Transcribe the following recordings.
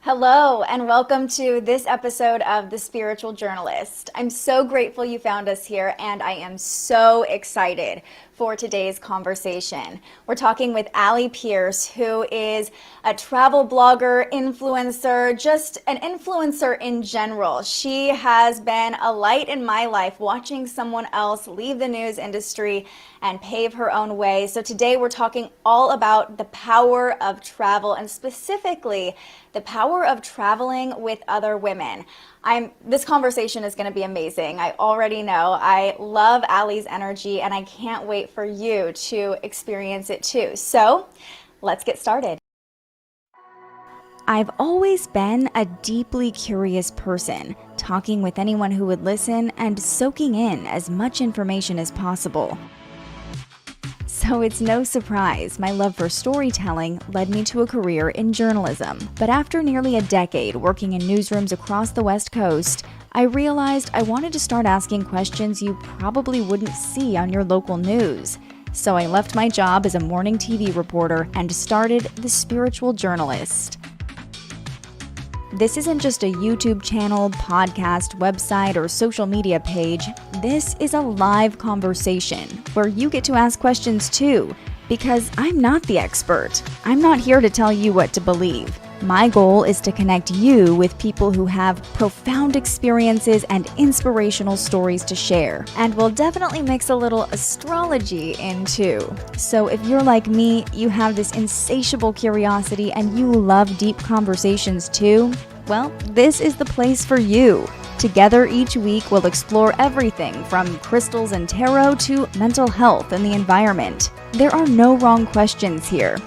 Hello, and welcome to this episode of The Spiritual Journalist. I'm so grateful you found us here, and I am so excited for today's conversation. We're talking with Allie Pierce, who is a travel blogger, influencer, just an influencer in general. She has been a light in my life, watching someone else leave the news industry and pave her own way. So today we're talking all about the power of travel, and specifically the power of traveling with other women. This conversation is going to be amazing. I already know. I love Allie's energy, and I can't wait for you to experience it too. So let's get started. I've always been a deeply curious person, talking with anyone who would listen and soaking in as much information as possible. So it's no surprise my love for storytelling led me to a career in journalism. But after nearly a decade working in newsrooms across the West Coast, I realized I wanted to start asking questions you probably wouldn't see on your local news. So I left my job as a morning TV reporter and started The Spiritual Journalist. This isn't just a YouTube channel, podcast, website, or social media page. This is a live conversation where you get to ask questions too, because I'm not the expert. I'm not here to tell you what to believe. My goal is to connect you with people who have profound experiences and inspirational stories to share. And we'll definitely mix a little astrology in too. So if you're like me, you have this insatiable curiosity and you love deep conversations too, well, this is the place for you. Together each week, we'll explore everything from crystals and tarot to mental health and the environment. There are no wrong questions here.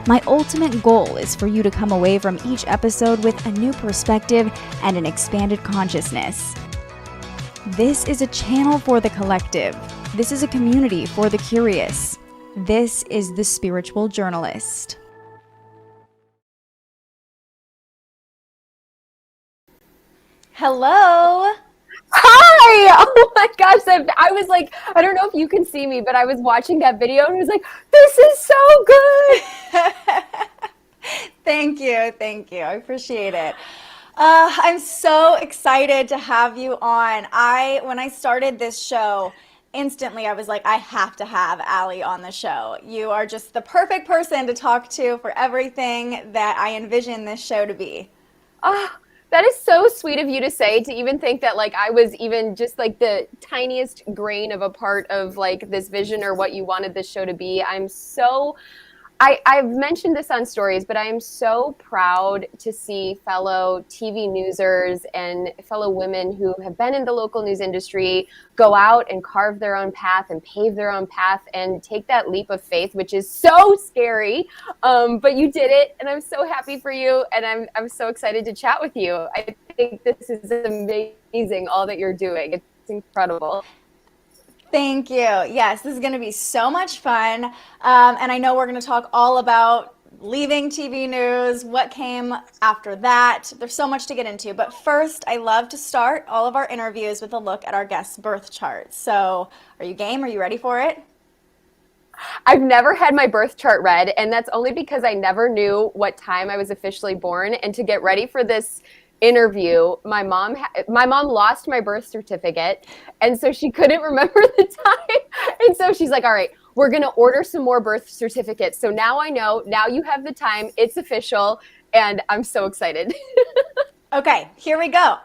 My ultimate goal is for you to come away from each episode with a new perspective and an expanded consciousness. This is a channel for the collective. This is a community for the curious. This is The Spiritual Journalist. Hello. Hi! Oh my gosh, I was like, I don't know if you can see me, but I was watching that video and I was like, this is so good! Thank you. I appreciate it. I'm so excited to have you on. When I started this show, instantly I was like, I have to have Allie on the show. You are just the perfect person to talk to for everything that I envision this show to be. That is so sweet of you to say, to even think that like I was even just like the tiniest grain of a part of like this vision or what you wanted this show to be. I've mentioned this on stories, but I am so proud to see fellow TV newsers and fellow women who have been in the local news industry go out and carve their own path and pave their own path and take that leap of faith, which is so scary. But you did it, and I'm so happy for you, and I'm so excited to chat with you. I think this is amazing, all that you're doing. It's incredible. Thank you. Yes, this is going to be so much fun. And I know we're going to talk all about leaving TV news, what came after that. There's so much to get into. But first, I love to start all of our interviews with a look at our guest's birth chart. So are you game? Are you ready for it? I've never had my birth chart read, and that's only because I never knew what time I was officially born. And to get ready for this interview, my mom lost my birth certificate, and so she couldn't remember the time, and so she's like, all right, we're gonna order some more birth certificates. So now I know, now you have the time, it's official, and I'm so excited. Okay, here we go.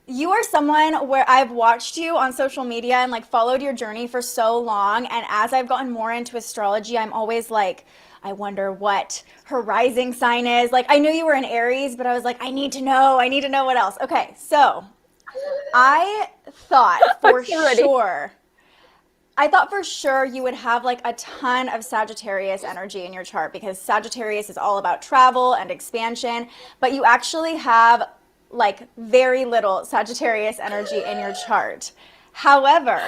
You are someone where I've watched you on social media and like followed your journey for so long. And as I've gotten more into astrology, I'm always like, I wonder what her rising sign is. Like, I knew you were in Aries, but I was like, I need to know. I need to know what else. Okay, so I thought for sure. I thought for sure you would have like a ton of Sagittarius energy in your chart because Sagittarius is all about travel and expansion, but you actually have like very little Sagittarius energy in your chart. However,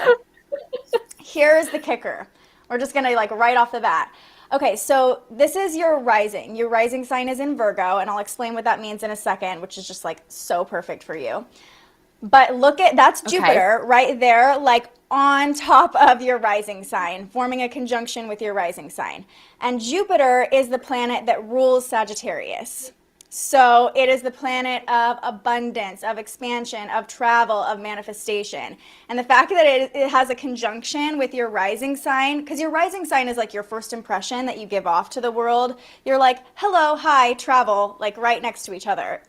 here's the kicker. We're just gonna like right off the bat. Okay, so this is your rising. Your rising sign is in Virgo, and I'll explain what that means in a second, which is just like so perfect for you. But look at that's Jupiter right there, like on top of your rising sign, forming a conjunction with your rising sign. And Jupiter is the planet that rules Sagittarius. So it is the planet of abundance, of expansion, of travel, of manifestation. And the fact that it has a conjunction with your rising sign, because your rising sign is like your first impression that you give off to the world. You're like, hello, hi, travel, like right next to each other.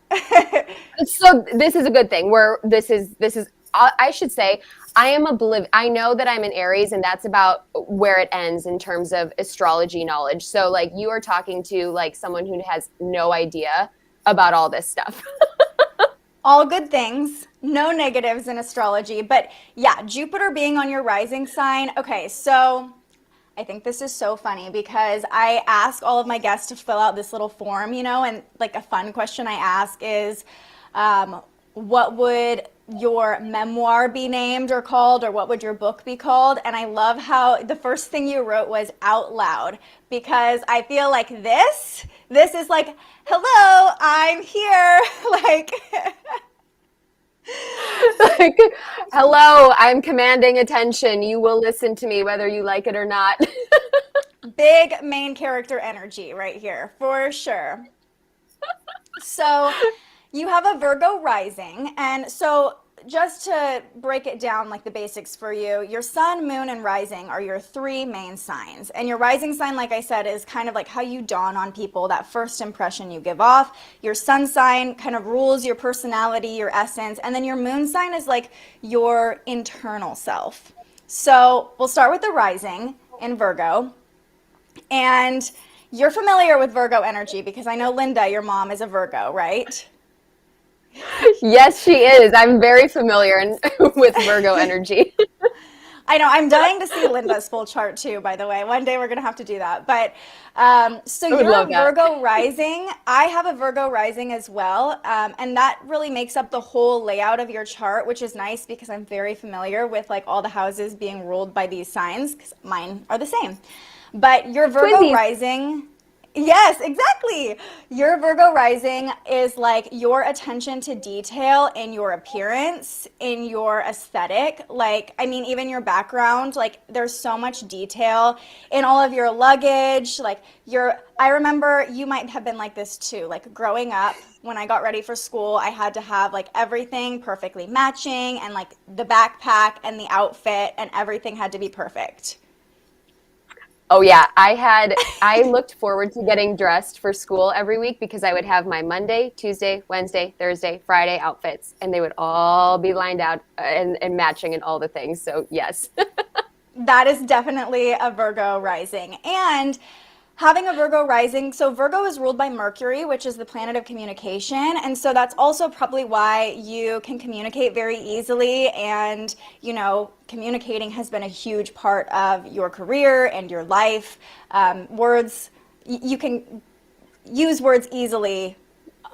So this is a good thing where this is I should say I know that I'm in Aries, and that's about where it ends in terms of astrology knowledge. So like you are talking to like someone who has no idea about all this stuff. All good things, no negatives in astrology. But yeah, Jupiter being on your rising sign. Okay, so I think this is so funny because I ask all of my guests to fill out this little form, and like a fun question I ask is, what would your memoir be named or called, or what would your book be called? And I love how the first thing you wrote was out loud, because I feel like this is like, hello, I'm here. Like, hello, I'm commanding attention. You will listen to me whether you like it or not. Big main character energy right here, for sure. So you have a Virgo rising, and so just to break it down like the basics for you, your sun, moon, and rising are your three main signs. And your rising sign, like I said, is kind of like how you dawn on people, that first impression you give off. Your sun sign kind of rules your personality, your essence, and then your moon sign is like your internal self. So we'll start with the rising in Virgo. And you're familiar with Virgo energy because I know Linda, your mom, is a Virgo, right? Yes, she is. I'm very familiar with Virgo energy. I know. I'm dying to see Linda's full chart too, by the way. One day we're going to have to do that. But so you're a Virgo rising. I have a Virgo rising as well. And that really makes up the whole layout of your chart, which is nice because I'm very familiar with like all the houses being ruled by these signs because mine are the same. But your Virgo rising... Yes, exactly. Your Virgo rising is like your attention to detail in your appearance, in your aesthetic. Like, I mean, even your background, like there's so much detail in all of your luggage. Like I remember you might have been like this too. Like growing up, when I got ready for school, I had to have like everything perfectly matching, and like the backpack and the outfit and everything had to be perfect. Oh yeah, I looked forward to getting dressed for school every week because I would have my Monday, Tuesday, Wednesday, Thursday, Friday outfits, and they would all be lined out and matching and all the things. So yes. That is definitely a Virgo rising. And having a Virgo rising, so Virgo is ruled by Mercury, which is the planet of communication. And so that's also probably why you can communicate very easily. And, communicating has been a huge part of your career and your life. Words, you can use words easily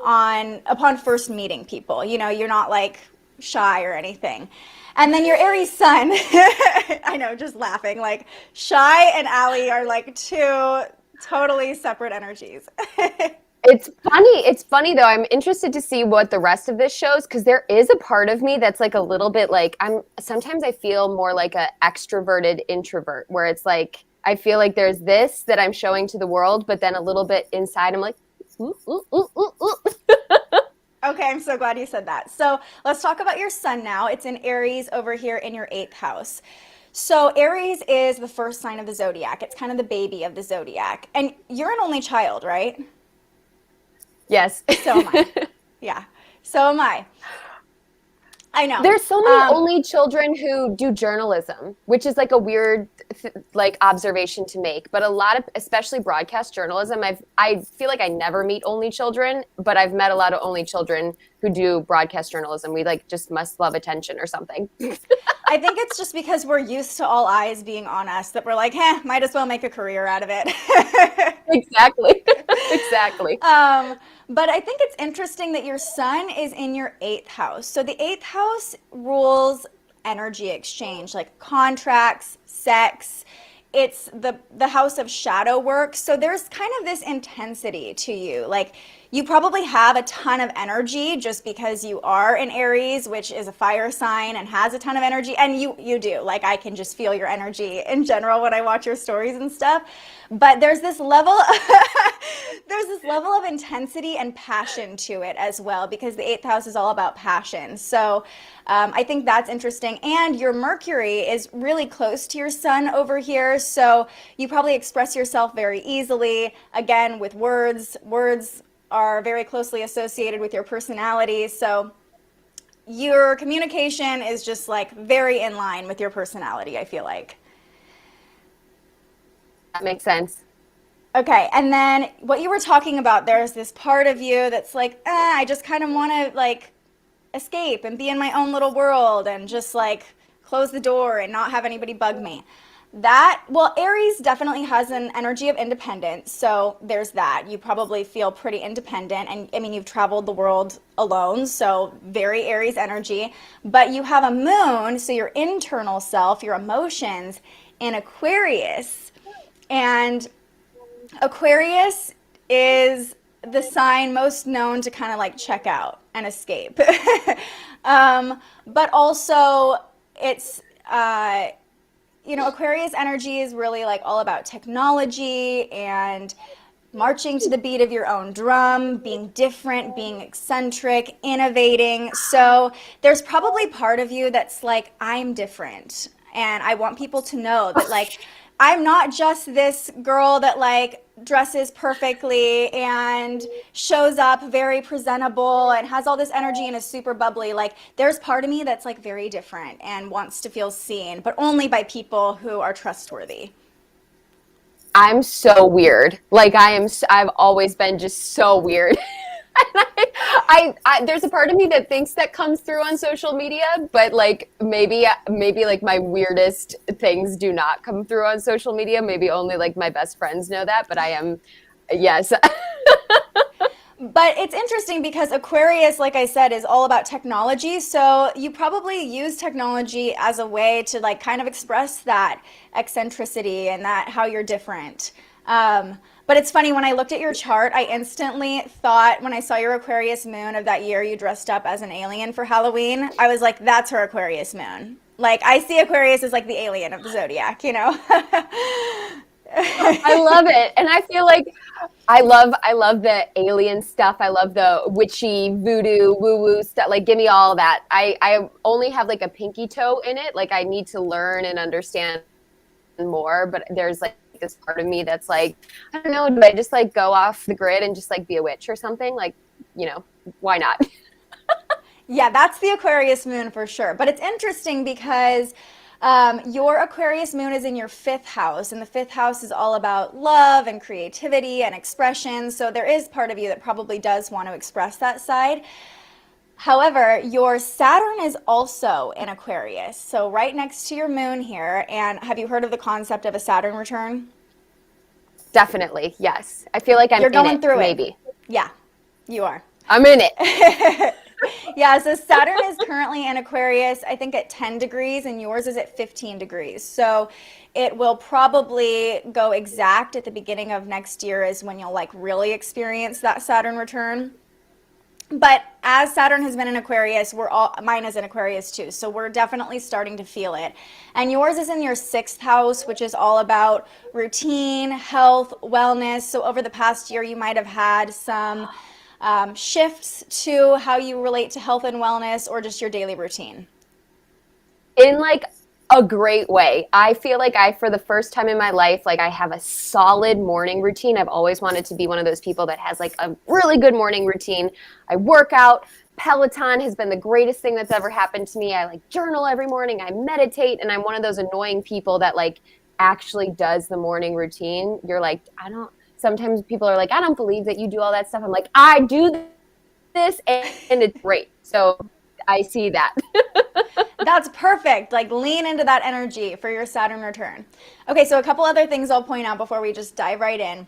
upon first meeting people. You're not like shy or anything. And then your Aries sun, I know, just laughing, like Shy and Allie are like two totally separate energies. It's funny though. I'm interested to see what the rest of this shows, because there is a part of me that's like a little bit like sometimes I feel more like an extroverted introvert, where it's like I feel like there's this that I'm showing to the world, but then a little bit inside I'm like, ooh, ooh, ooh, ooh, ooh. Okay, I'm so glad you said that. So let's talk about your sun now. It's in Aries over here in your 8th house. So Aries is the first sign of the zodiac. It's kind of the baby of the zodiac. And you're an only child, right? Yes. So am I. Yeah. So am I. I know. There's so many only children who do journalism, which is like a weird like observation to make. But a lot of, especially broadcast journalism, I feel like I never meet only children, but I've met a lot of only children who do broadcast journalism. We like just must love attention or something. I think it's just because we're used to all eyes being on us that we're like, might as well make a career out of it. Exactly. Exactly. But I think it's interesting that your sun is in your 8th house. So the 8th house rules energy exchange, like contracts, sex. It's the house of shadow work. So there's kind of this intensity to you. Like you probably have a ton of energy just because you are an Aries, which is a fire sign and has a ton of energy. And you do. Like I can just feel your energy in general when I watch your stories and stuff. But there's this level of intensity and passion to it as well, because the 8th house is all about passion. So I think that's interesting. And your Mercury is really close to your sun over here. So you probably express yourself very easily. Again, with words. Words are very closely associated with your personality. So your communication is just like very in line with your personality, I feel like. That makes sense. Okay, and then what you were talking about, there's this part of you that's like, I just kind of want to like escape and be in my own little world and just like close the door and not have anybody bug me. Aries definitely has an energy of independence, so there's that. You probably feel pretty independent, and I mean, you've traveled the world alone, so very Aries energy. But you have a moon, so your internal self, your emotions, in Aquarius. And Aquarius is the sign most known to kind of like check out and escape. But also it's, Aquarius energy is really like all about technology and marching to the beat of your own drum, being different, being eccentric, innovating. So there's probably part of you that's like, I'm different. And I want people to know that like, I'm not just this girl that like dresses perfectly and shows up very presentable and has all this energy and is super bubbly. Like there's part of me that's like very different and wants to feel seen, but only by people who are trustworthy. I'm so weird. Like I've always been just so weird. I there's a part of me that thinks that comes through on social media, but like maybe like my weirdest things do not come through on social media. Maybe only like my best friends know that, but I am, yes. But it's interesting because Aquarius, like I said, is all about technology. So you probably use technology as a way to like kind of express that eccentricity and that how you're different. But it's funny, when I looked at your chart, I instantly thought, when I saw your Aquarius moon of that year you dressed up as an alien for Halloween, I was like, that's her Aquarius moon. Like, I see Aquarius as like the alien of the zodiac, you know? I love it. And I feel like I love the alien stuff. I love the witchy voodoo woo-woo stuff. Like, give me all that. I only have like a pinky toe in it. Like, I need to learn and understand more, but there's like this part of me that's like, I don't know, do I just like go off the grid and just like be a witch or something? Like, why not? Yeah, that's the Aquarius moon for sure. But it's interesting because your Aquarius moon is in your 5th house, and the 5th house is all about love and creativity and expression. So there is part of you that probably does want to express that side. However, your Saturn is also in Aquarius, so right next to your moon here. And have you heard of the concept of a Saturn return? Definitely, yes. I feel like You're going in it, through maybe. it. Yeah, you are. I'm in it. Yeah, so Saturn is currently in Aquarius, I think at 10 degrees, and yours is at 15 degrees. So it will probably go exact at the beginning of next year is when you'll like really experience that Saturn return. But as Saturn has been in Aquarius, mine is in Aquarius too, so we're definitely starting to feel it. And yours is in your 6th house, which is all about routine, health, wellness. So over the past year, you might have had some shifts to how you relate to health and wellness or just your daily routine. a great way. I feel like for the first time in my life, like I have a solid morning routine. I've always wanted to be one of those people that has like a really good morning routine. I work out. Peloton has been the greatest thing that's ever happened to me. I like journal every morning. I meditate, and I'm one of those annoying people that like actually does the morning routine. You're like, sometimes people are like, I don't believe that you do all that stuff. I'm like, I do this and it's great. So I see that. That's perfect. Like lean into that energy for your Saturn return. Okay, so a couple other things I'll point out before we just dive right in.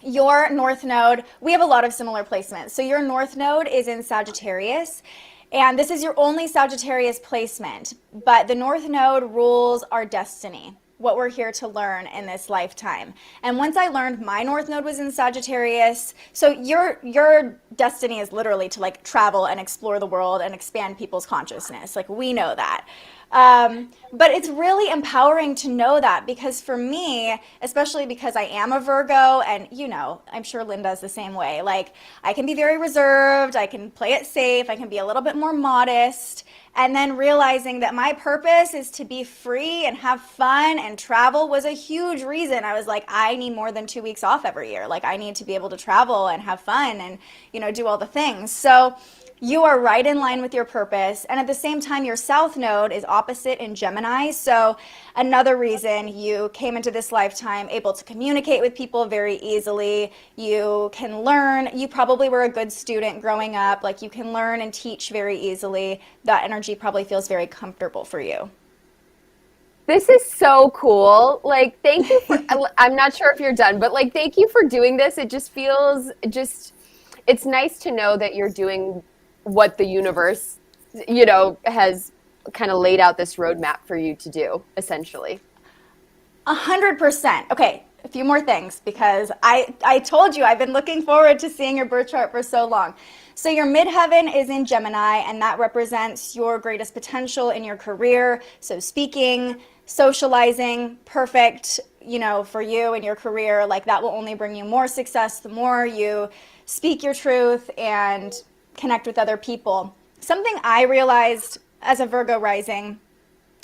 Your North Node, we have a lot of similar placements. So your North Node is in Sagittarius, and this is your only Sagittarius placement. But the North Node rules our destiny, what we're here to learn in this lifetime. And once I learned my North Node was in Sagittarius, so your destiny is literally to like travel and explore the world and expand people's consciousness. Like we know that. But it's really empowering to know that, because for me, especially because I am a Virgo, and you know, I'm sure Linda's the same way. Like I can be very reserved, I can play it safe, I can be a little bit more modest, and then realizing that my purpose is to be free and have fun and travel was a huge reason. I was like, I need more than 2 weeks off every year. Like I need to be able to travel and have fun and, you know, do all the things. So you are right in line with your purpose. And at the same time, your South Node is opposite in Gemini. So another reason you came into this lifetime able to communicate with people very easily. You can learn. You probably were a good student growing up. Like you can learn and teach very easily. That energy probably feels very comfortable for you. This is so cool. Like, thank you for, I'm not sure if you're done, but like, thank you for doing this. It just feels it's nice to know that you're doing what the universe, you know, has kind of laid out this roadmap for you to do, essentially. 100%. Okay, a few more things, because I told you I've been looking forward to seeing your birth chart for so long. So your midheaven is in Gemini, and that represents your greatest potential in your career. So speaking, socializing, perfect, you know, for you and your career. Like that will only bring you more success the more you speak your truth and connect with other people. Something I realized as a Virgo rising,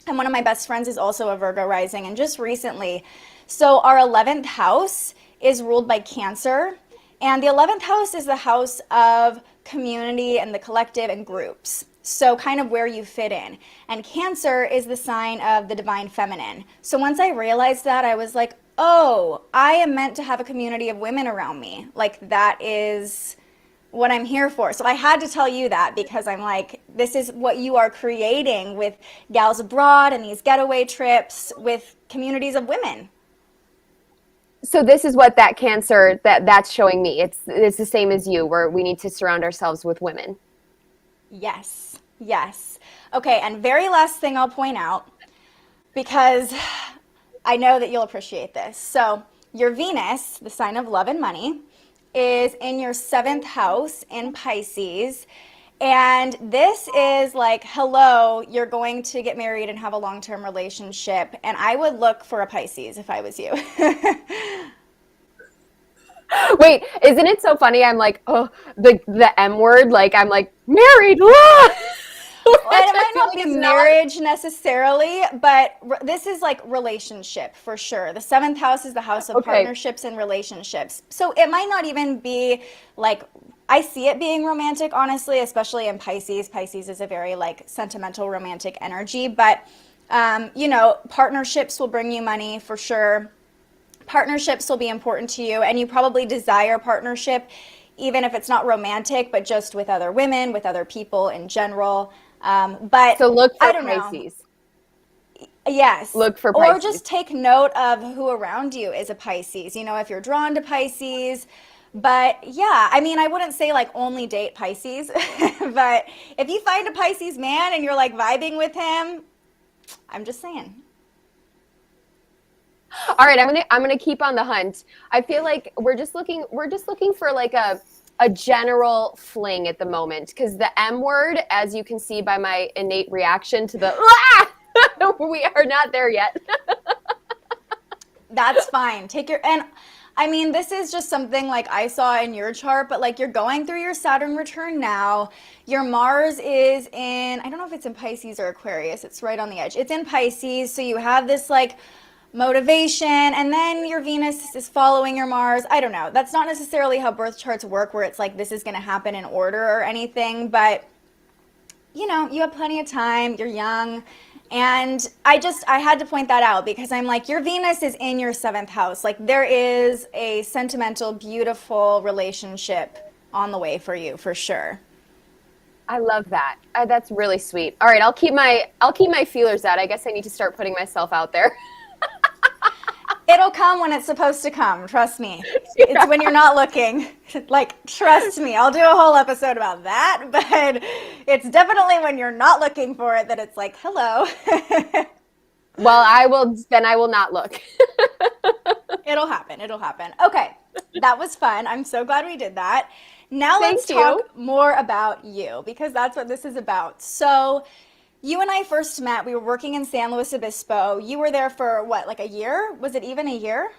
and one of my best friends is also a Virgo rising, and just recently, so our 11th house is ruled by Cancer, and the 11th house is the house of community and the collective and groups. So kind of where you fit in. And Cancer is the sign of the divine feminine. So once I realized that, I was like, oh, I am meant to have a community of women around me. Like that is what I'm here for. So I had to tell you that, because I'm like, this is what you are creating with Gals Abroad and these getaway trips with communities of women. So this is what that Cancer, that's showing me. It's the same as you, where we need to surround ourselves with women. Yes, yes. Okay, and very last thing I'll point out, because I know that you'll appreciate this. So your Venus, the sign of love and money, is in your 7th house in Pisces. And this is like, hello, you're going to get married and have a long-term relationship. And I would look for a Pisces if I was you. Wait, isn't it so funny? I'm like, oh, the M word, like I'm like, married. Well, it might not be marriage necessarily, but this is like relationship for sure. The 7th house is the house of partnerships and relationships. So it might not even be like, I see it being romantic, honestly, especially in Pisces. Pisces is a very like sentimental, romantic energy, but you know, partnerships will bring you money for sure. Partnerships will be important to you, and you probably desire partnership, even if it's not romantic, but just with other women, with other people in general. But so look for I don't Pisces. know. Yes. Look for Pisces. Or just take note of who around you is a Pisces. You know, if you're drawn to Pisces. But yeah, I mean, I wouldn't say like only date Pisces, but if you find a Pisces man and you're like vibing with him, I'm just saying. All right, I'm gonna keep on the hunt. I feel like we're just looking for like a general fling at the moment, because the M word, as you can see by my innate reaction to the we are not there yet. That's fine. And I mean, this is just something like I saw in your chart, but like you're going through your Saturn return now. Your Mars is in, I don't know if it's in Pisces or Aquarius. It's right on the edge. It's in Pisces. So you have this like motivation, and then your Venus is following your Mars. I don't know. That's not necessarily how birth charts work, where it's like this is going to happen in order or anything, but you know, you have plenty of time. You're young. And I had to point that out because I'm like, your Venus is in your seventh house. Like, there is a sentimental, beautiful relationship on the way for you, for sure. I love that. That's really sweet. All right, I'll keep my feelers out. I guess I need to start putting myself out there. It'll come when it's supposed to come. Trust me. It's when you're not looking. Like, trust me. I'll do a whole episode about that. But it's definitely when you're not looking for it that it's like, hello. Well, I will not look. It'll happen. It'll happen. Okay. That was fun. I'm so glad we did that. Now let's Thank you. talk more about you, because that's what this is about. So you and I first met, we were working in San Luis Obispo. You were there for what, like a year? Was it even a year?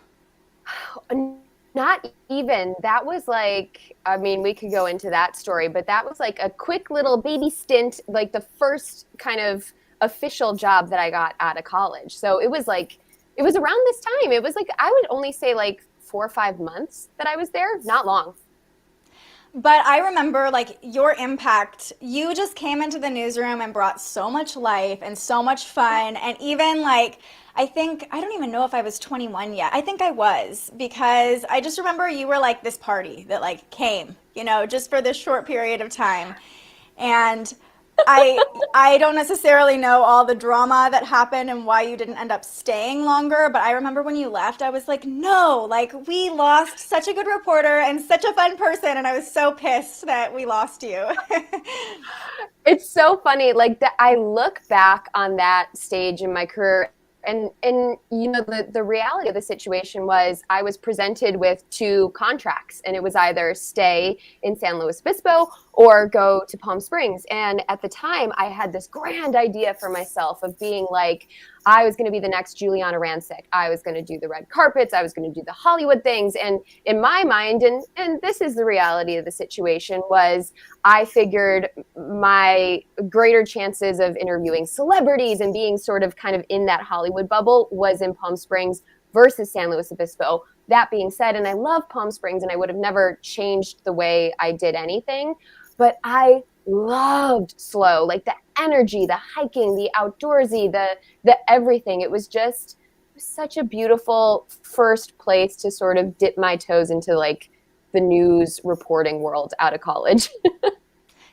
Not even. That was like, I mean, we could go into that story, but that was like a quick little baby stint, like the first kind of official job that I got out of college. So it was around this time. It was like, I would only say like 4 or 5 months that I was there. Not long. But I remember like your impact, you just came into the newsroom and brought so much life and so much fun. And even like, I don't even know if I was 21 yet. I think I was, because I just remember you were like this party that like came, you know, just for this short period of time. And I don't necessarily know all the drama that happened and why you didn't end up staying longer, but I remember when you left, I was like, no, like we lost such a good reporter and such a fun person, and I was so pissed that we lost you. It's so funny. Like that, I look back on that stage in my career, and you know, the reality of the situation was I was presented with 2 contracts, and it was either stay in San Luis Obispo or go to Palm Springs. And at the time, I had this grand idea for myself of being like, I was going to be the next Juliana Rancic. I was going to do the red carpets. I was going to do the Hollywood things. And in my mind, and this is the reality of the situation, was I figured my greater chances of interviewing celebrities and being sort of kind of in that Hollywood bubble was in Palm Springs versus San Luis Obispo. That being said, and I love Palm Springs, and I would have never changed the way I did anything, but I loved SLO, like the energy, the hiking, the outdoorsy, the everything. It was such a beautiful first place to sort of dip my toes into like the news reporting world out of college.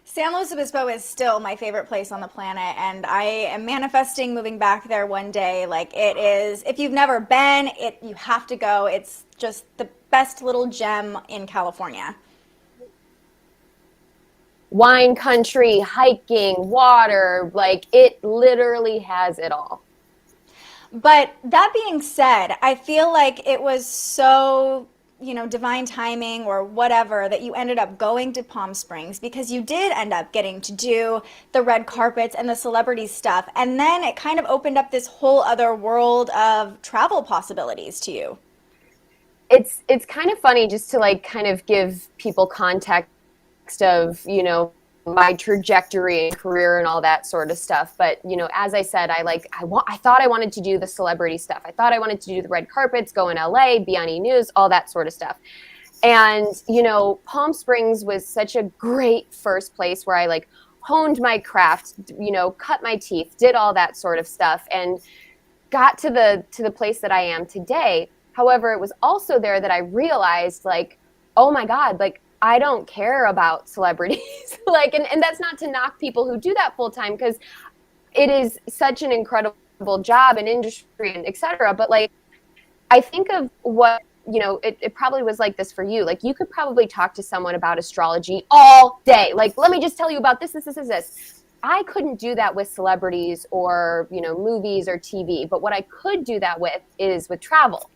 San Luis Obispo is still my favorite place on the planet, and I am manifesting moving back there one day. Like, it is, if you've never been, you have to go. It's just the best little gem in California. Wine country, hiking, water, like it literally has it all. But that being said, I feel like it was so, you know, divine timing or whatever that you ended up going to Palm Springs, because you did end up getting to do the red carpets and the celebrity stuff. And then it kind of opened up this whole other world of travel possibilities to you. It's kind of funny just to like kind of give people context of, you know, my trajectory and career and all that sort of stuff. But, you know, as I said, I thought I wanted to do the celebrity stuff. I thought I wanted to do the red carpets, go in LA, be on E! News, all that sort of stuff. And, you know, Palm Springs was such a great first place where I like honed my craft, you know, cut my teeth, did all that sort of stuff, and got to the place that I am today. However, it was also there that I realized, like, oh my God, like, I don't care about celebrities. Like, and that's not to knock people who do that full time, because it is such an incredible job and industry and et cetera. But like, I think of what, you know, it probably was like this for you. Like, you could probably talk to someone about astrology all day. Like, let me just tell you about this. I couldn't do that with celebrities or, you know, movies or TV. But what I could do that with is with travel.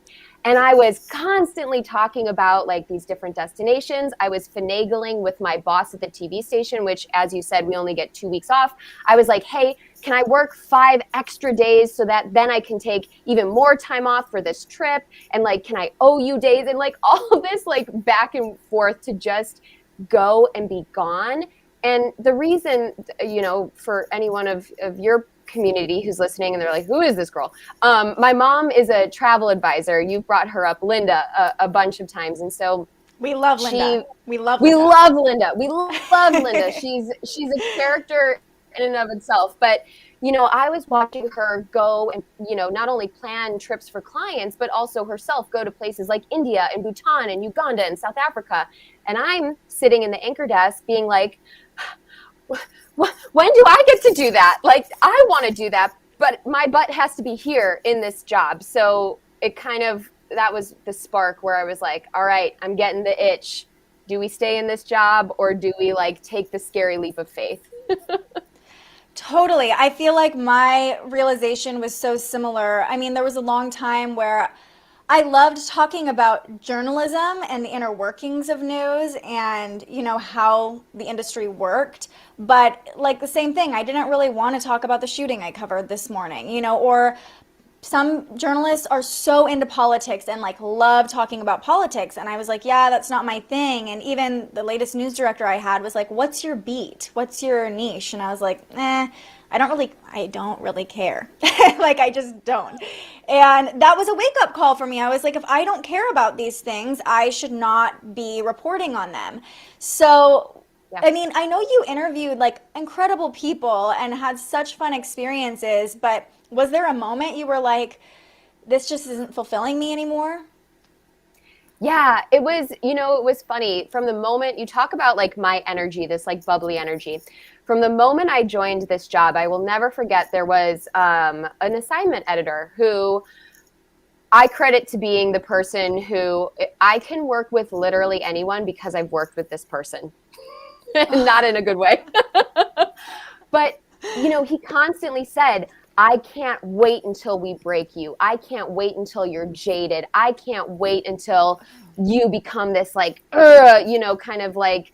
And I was constantly talking about like these different destinations. I was finagling with my boss at the TV station, which, as you said, we only get 2 weeks off. I was like, hey, can I work 5 extra days so that then I can take even more time off for this trip? And like, can I owe you days? And like all of this like back and forth to just go and be gone. And the reason, you know, for anyone of your community who's listening and they're like, who is this girl? My mom is a travel advisor. You've brought her up, Linda, a bunch of times. And so we love Linda. We love Linda. We love Linda. She's a character in and of itself. But, you know, I was watching her go and, you know, not only plan trips for clients, but also herself go to places like India and Bhutan and Uganda and South Africa. And I'm sitting in the anchor desk being like, when do I get to do that? Like, I want to do that, but my butt has to be here in this job. So it kind of, that was the spark where I was like, all right, I'm getting the itch. Do we stay in this job or do we like take the scary leap of faith? Totally. I feel like my realization was so similar. I mean, there was a long time where I loved talking about journalism and the inner workings of news and, you know, how the industry worked. But like the same thing, I didn't really want to talk about the shooting I covered this morning, you know, or some journalists are so into politics and like love talking about politics. And I was like, yeah, that's not my thing. And even the latest news director I had was like, what's your beat? What's your niche? And I was like, I don't really care. Like, I just don't. And that was a wake up call for me. I was like, if I don't care about these things, I should not be reporting on them. So, yeah. I mean, I know you interviewed like incredible people and had such fun experiences, but was there a moment you were like, this just isn't fulfilling me anymore? Yeah, it was, you know, it was funny. From the moment you talk about like my energy, this like bubbly energy, from the moment I joined this job, I will never forget there was an assignment editor who I credit to being the person who I can work with literally anyone because I've worked with this person. Not in a good way. But, you know, he constantly said, I can't wait until we break you. I can't wait until you're jaded. I can't wait until you become this like, you know, kind of like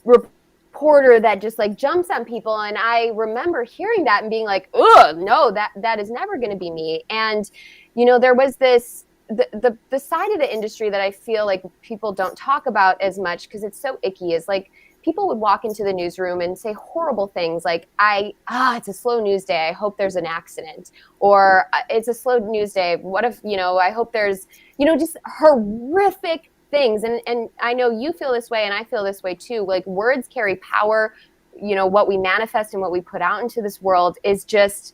reporter that just like jumps on people. And I remember hearing that and being like, no, that is never going to be me. And, you know, there was this, the side of the industry that I feel like people don't talk about as much because it's so icky is like, people would walk into the newsroom and say horrible things like, it's a slow news day. I hope there's an accident. Or it's a slow news day. What if, you know, I hope there's, you know, just horrific things. And I know you feel this way and I feel this way too. Like words carry power. You know, what we manifest and what we put out into this world is just,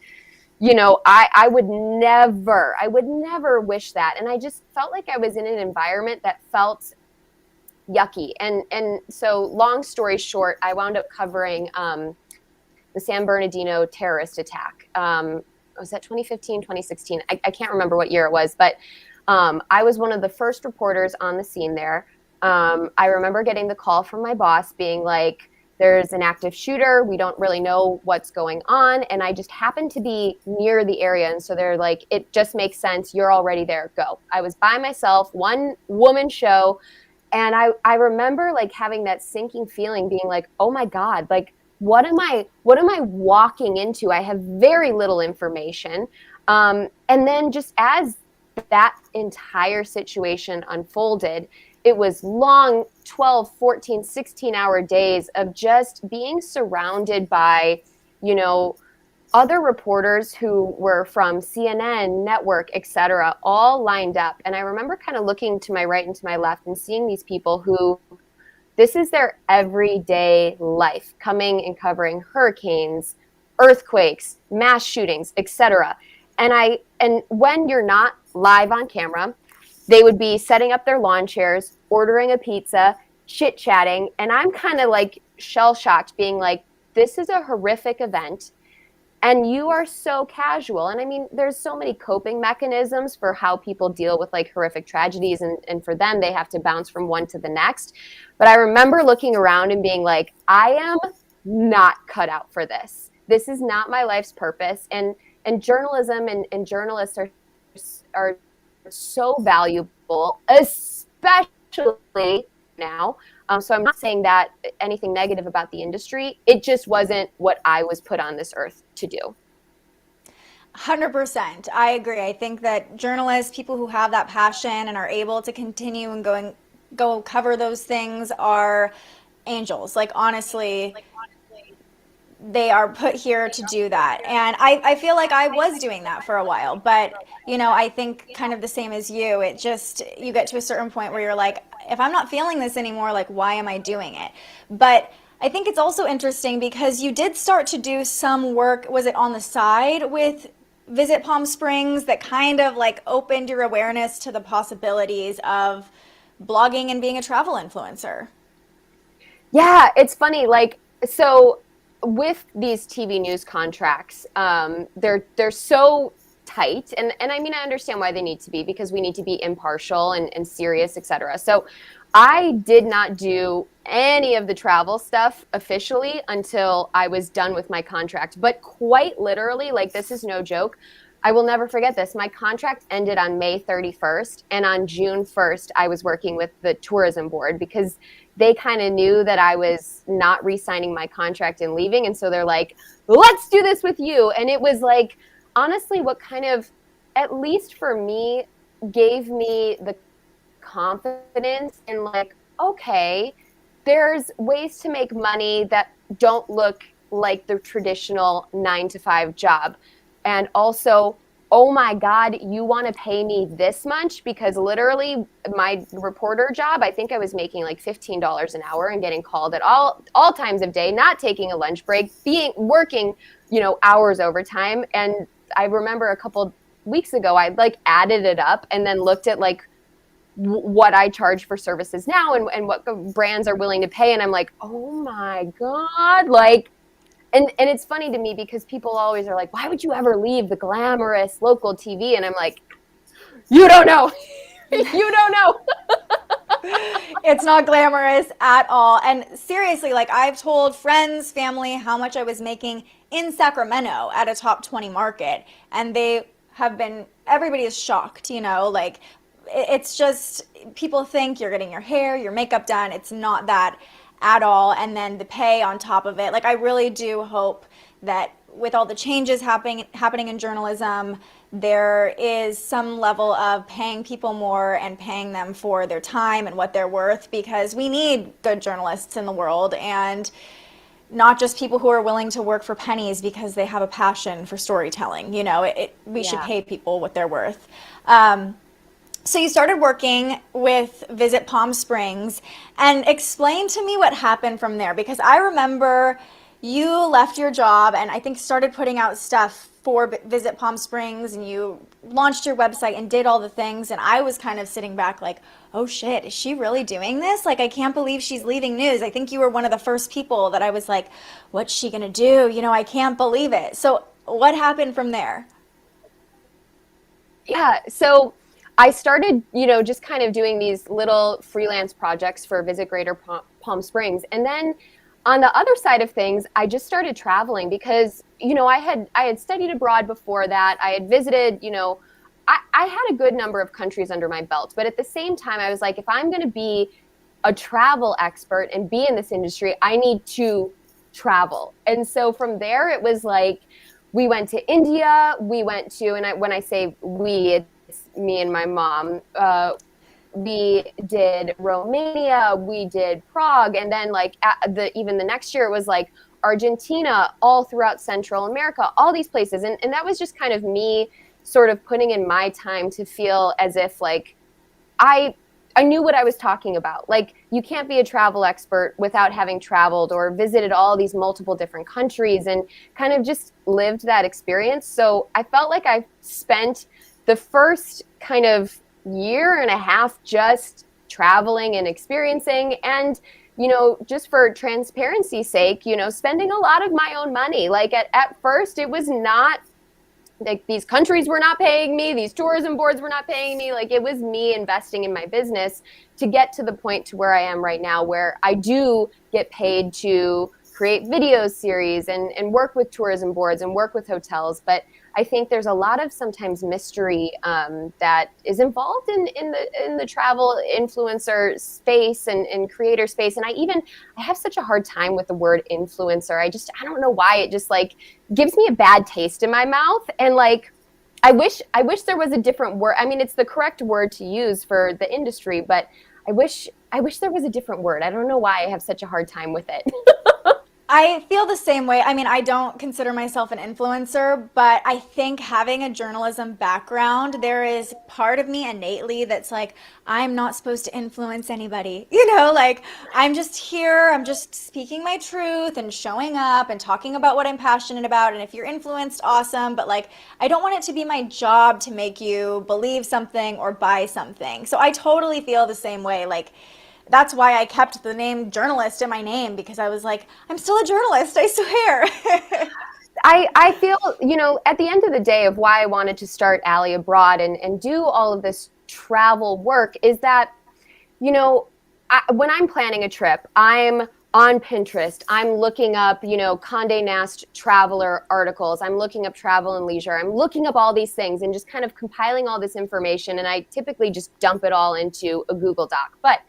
you know, I would never wish that. And I just felt like I was in an environment that felt yucky. And so long story short, I wound up covering the San Bernardino terrorist attack. Was that 2015, 2016? I can't remember what year it was, but I was one of the first reporters on the scene there. I remember getting the call from my boss being like, there's an active shooter. We don't really know what's going on. And I just happened to be near the area. And so they're like, it just makes sense. You're already there. Go. I was by myself, one woman show. And I remember like having that sinking feeling being like, oh my God, like, what am I walking into? I have very little information. And then just as that entire situation unfolded, it was long 12, 14, 16-hour days of just being surrounded by, you know, other reporters who were from CNN, network, et cetera, all lined up. And I remember kind of looking to my right and to my left and seeing these people who, this is their everyday life, coming and covering hurricanes, earthquakes, mass shootings, et cetera. And when you're not live on camera, they would be setting up their lawn chairs, ordering a pizza, chit-chatting. And I'm kind of like shell-shocked being like, this is a horrific event. And you are so casual. And I mean, there's so many coping mechanisms for how people deal with like horrific tragedies. And for them, they have to bounce from one to the next. But I remember looking around and being like, I am not cut out for this. This is not my life's purpose. And journalism and journalists are so valuable, especially now. So I'm not saying that anything negative about the industry. It just wasn't what I was put on this earth to do. 100%. I agree. I think that journalists, people who have that passion and are able to continue and go cover those things are angels. Like honestly, they are put here to do that. And I feel like I was doing that for a while, but I think kind of the same as you. It just, you get to a certain point where you're like, if I'm not feeling this anymore, like, why am I doing it? But I think it's also interesting because you did start to do some work, was it on the side with Visit Palm Springs, that kind of like opened your awareness to the possibilities of blogging and being a travel influencer? Yeah, it's funny. Like, so with these TV news contracts, they're so tight, and I mean, I understand why they need to be, because we need to be impartial and serious, etc. So I did not do any of the travel stuff officially until I was done with my contract. But quite literally, like, this is no joke, I will never forget this. My contract ended on May 31st, and on June 1st, I was working with the tourism board because they kind of knew that I was not re-signing my contract and leaving. And so they're like, let's do this with you. And it was like, honestly, what kind of, at least for me, gave me the confidence in like, okay, there's ways to make money that don't look like the traditional 9-to-5 job. And also, oh my God, you want to pay me this much? Because literally my reporter job, I think I was making like $15 an hour and getting called at all times of day, not taking a lunch break, working, hours overtime. And I remember a couple weeks ago, I like added it up and then looked at like what I charge for services now and what brands are willing to pay. And I'm like, oh my God, like, and it's funny to me because people always are like, why would you ever leave the glamorous local TV? And I'm like, you don't know. You don't know. It's not glamorous at all. And seriously, like, I've told friends, family, how much I was making in Sacramento at a top 20 market. And they have been, everybody is shocked, like, it's just, people think you're getting your hair, your makeup done. It's not that at all. And then the pay on top of it. Like, I really do hope that with all the changes happening in journalism, there is some level of paying people more and paying them for their time and what they're worth, because we need good journalists in the world, and not just people who are willing to work for pennies because they have a passion for storytelling. We should pay people what they're worth. So you started working with Visit Palm Springs, and explain to me what happened from there, because I remember you left your job and I think started putting out stuff for Visit Palm Springs, and you launched your website and did all the things, and I was kind of sitting back like, oh shit, is she really doing this? Like, I can't believe she's leaving news. I think you were one of the first people that I was like, what's she gonna do? I can't believe it. So what happened from there? Yeah, so I started, just kind of doing these little freelance projects for Visit Greater Palm Springs. And then on the other side of things, I just started traveling because, I had studied abroad before that. I had visited, I had a good number of countries under my belt. But at the same time, I was like, if I'm going to be a travel expert and be in this industry, I need to travel. And so from there, it was like, we went to India, we went to, and when I say we, it's me and my mom. We did Romania, we did Prague, and then like even the next year it was like Argentina, all throughout Central America, all these places. And that was just kind of me sort of putting in my time to feel as if like I knew what I was talking about. Like, you can't be a travel expert without having traveled or visited all these multiple different countries and kind of just lived that experience. So I felt like I spent the first kind of year and a half just traveling and experiencing, and just for transparency's sake, spending a lot of my own money. Like, at first it was not like these countries were not paying me, these tourism boards were not paying me. Like, it was me investing in my business to get to the point to where I am right now, where I do get paid to create video series and work with tourism boards and work with hotels. But I think there's a lot of sometimes mystery that is involved in the travel influencer space and creator space. And I have such a hard time with the word influencer. I don't know why, it just like gives me a bad taste in my mouth. And like, I wish there was a different word. I mean, it's the correct word to use for the industry, but I wish there was a different word. I don't know why I have such a hard time with it. I feel the same way. I mean, I don't consider myself an influencer, but I think having a journalism background, there is part of me innately that's like, I'm not supposed to influence anybody. Like I'm just here, I'm just speaking my truth and showing up and talking about what I'm passionate about. And if you're influenced, awesome. But like, I don't want it to be my job to make you believe something or buy something. So I totally feel the same way. Like, that's why I kept the name journalist in my name, because I was like, I'm still a journalist, I swear. I feel, at the end of the day of why I wanted to start Allie Abroad and do all of this travel work is that, when I'm planning a trip, I'm on Pinterest, I'm looking up, Condé Nast traveler articles, I'm looking up travel and leisure, I'm looking up all these things and just kind of compiling all this information. And I typically just dump it all into a Google Doc. But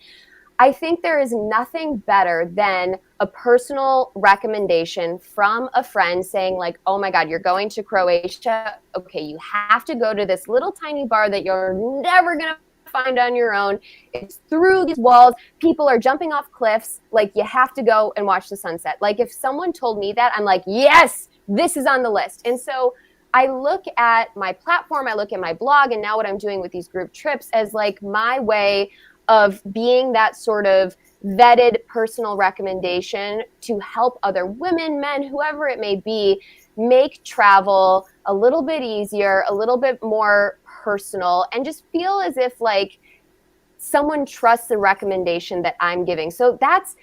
I think there is nothing better than a personal recommendation from a friend saying like, oh my God, you're going to Croatia. Okay, you have to go to this little tiny bar that you're never going to find on your own. It's through these walls. People are jumping off cliffs. Like, you have to go and watch the sunset. Like, if someone told me that, I'm like, yes, this is on the list. And so I look at my platform, I look at my blog, and now what I'm doing with these group trips as like my way of being that sort of vetted personal recommendation to help other women, men, whoever it may be, make travel a little bit easier, a little bit more personal, and just feel as if like someone trusts the recommendation that I'm giving. So that's,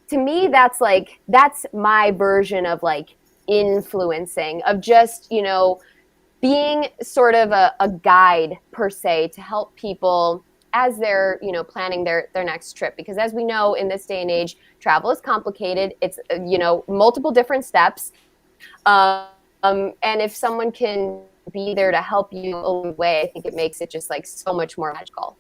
to me, that's my version of like influencing, of just, being sort of a guide per se to help people as they're, planning their next trip. Because as we know, in this day and age, travel is complicated. It's, multiple different steps. And if someone can be there to help you along the way, I think it makes it just like so much more magical.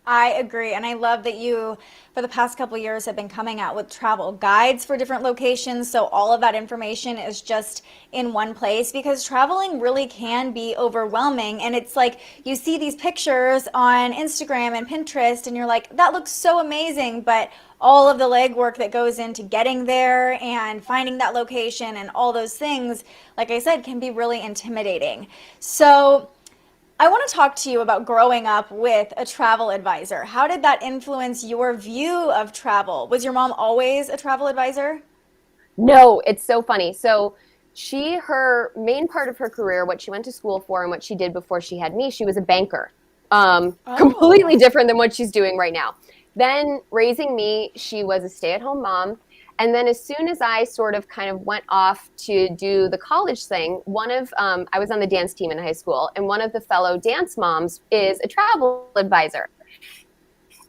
I agree. And I love that you, for the past couple of years, have been coming out with travel guides for different locations. So all of that information is just in one place, because traveling really can be overwhelming. And it's like you see these pictures on Instagram and Pinterest and you're like, that looks so amazing. But all of the legwork that goes into getting there and finding that location and all those things, like I said, can be really intimidating. So I want to talk to you about growing up with a travel advisor. How did that influence your view of travel? Was your mom always a travel advisor? No, it's so funny. So her main part of her career, what she went to school for and what she did before she had me, she was a banker. Completely different than what she's doing right now. Then raising me, she was a stay-at-home mom. And then as soon as I sort of kind of went off to do the college thing, I was on the dance team in high school, and one of the fellow dance moms is a travel advisor.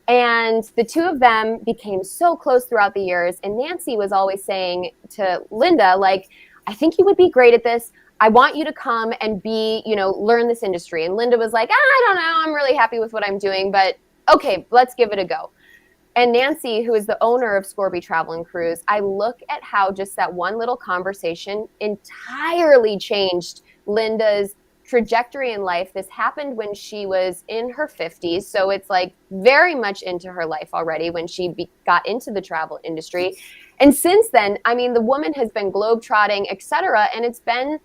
And the two of them became so close throughout the years. And Nancy was always saying to Linda, like, I think you would be great at this. I want you to come and learn this industry. And Linda was like, I don't know. I'm really happy with what I'm doing, but okay, let's give it a go. And Nancy, who is the owner of Scorby Travel and Cruise, I look at how just that one little conversation entirely changed Linda's trajectory in life. This happened when she was in her 50s. So it's like very much into her life already when she got into the travel industry. And since then, I mean, the woman has been globetrotting, et cetera. And it's been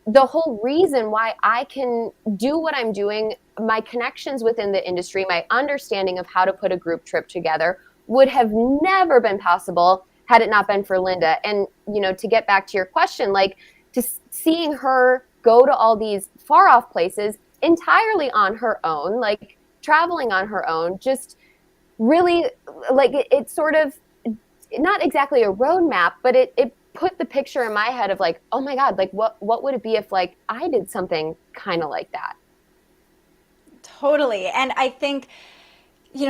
the whole reason why I can do what I'm doing. My connections within the industry, my understanding of how to put a group trip together would have never been possible had it not been for Linda. And, to get back to your question, like seeing her go to all these far off places entirely on her own, like traveling on her own, just really like it's sort of not exactly a roadmap, but it put the picture in my head of like, oh my God, like what would it be if like I did something kind of like that? Totally. And I think,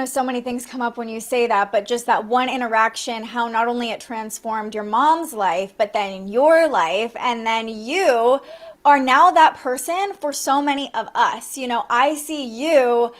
so many things come up when you say that, but just that one interaction, how not only it transformed your mom's life, but then your life, and then you are now that person for so many of us. You know, I see you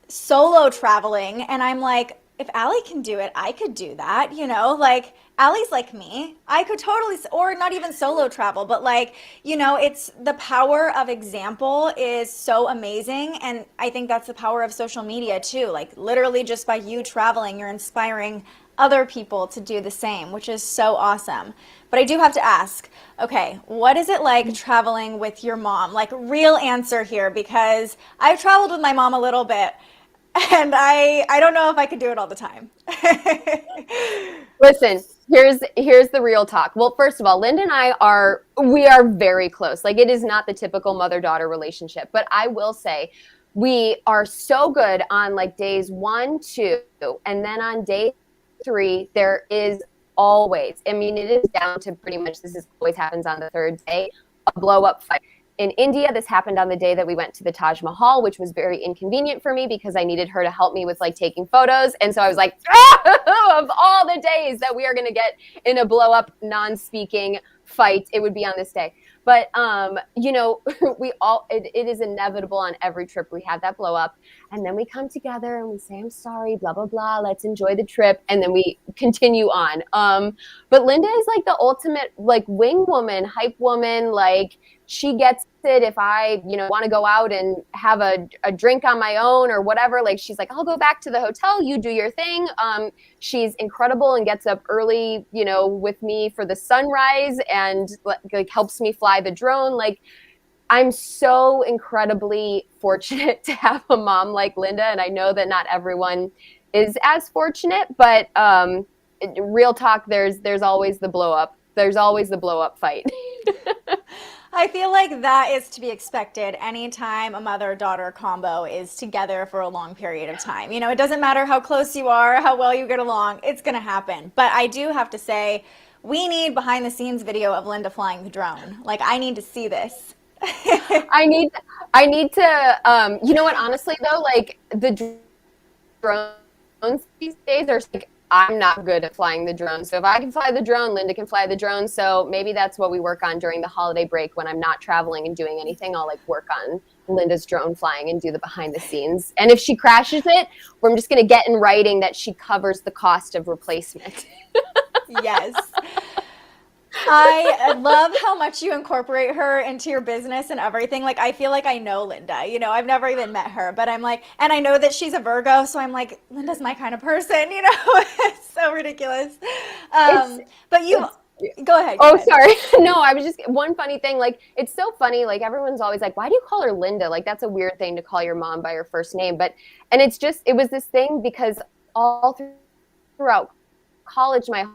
solo traveling and I'm like, if Allie can do it, I could do that, you know, like Allie's like me. I could totally, or not even solo travel, but like, you know, it's the power of example is so amazing. And I think that's the power of social media too. Like literally just by you traveling, you're inspiring other people to do the same, which is so awesome. But I do have to ask, okay, what is it like traveling with your mom? Like real answer here, because I've traveled with my mom a little bit and I don't know if I could do it all the time. Listen, here's the real talk. Well, first of all, Linda and we are very close. Like it is not the typical mother-daughter relationship, but I will say we are so good on like days 1, 2, and then on day 3, there is always, I mean, it is down to pretty much this is always happens on the 3rd day, a blow up fight. In India, this happened on the day that we went to the Taj Mahal, which was very inconvenient for me because I needed her to help me with like taking photos. And so I was like, of all the days that we are going to get in a blow up non-speaking fight, it would be on this day. But, you know, it is inevitable on every trip we have that blow up. And then we come together and we say, I'm sorry, blah, blah, blah. Let's enjoy the trip. And then we continue on. But Linda is like the ultimate like wing woman, hype woman. Like she gets it if I, you know, want to go out and have a drink on my own or whatever. Like she's like, I'll go back to the hotel. You do your thing. She's incredible and gets up early, you know, with me for the sunrise and like helps me fly the drone. Like I'm so incredibly fortunate to have a mom like Linda. And I know that not everyone is as fortunate, but real talk, there's always the blow up. There's always the blow up fight. I feel like that is to be expected anytime a mother-daughter combo is together for a long period of time. You know, it doesn't matter how close you are, how well you get along, it's going to happen. But I do have to say, we need behind the scenes video of Linda flying the drone. Like, I need to see this. I need to, you know what, honestly though, like the drones these days are like, I'm not good at flying the drone. So if I can fly the drone, Linda can fly the drone. So maybe that's what we work on during the holiday break when I'm not traveling and doing anything. I'll like work on Linda's drone flying and do the behind the scenes. And if she crashes it, I'm just going to get in writing that she covers the cost of replacement. Yes. I love how much you incorporate her into your business and everything. Like, I feel like I know Linda. You know, I've never even met her, but I'm like, and I know that she's a Virgo, so I'm like, Linda's my kind of person, you know? It's so ridiculous. But you, go ahead. Go ahead. Sorry. No, I was just, one funny thing, like, it's so funny, like, everyone's always like, why do you call her Linda? Like, that's a weird thing to call your mom by her first name. But, and it's just, it was this thing because all throughout college, my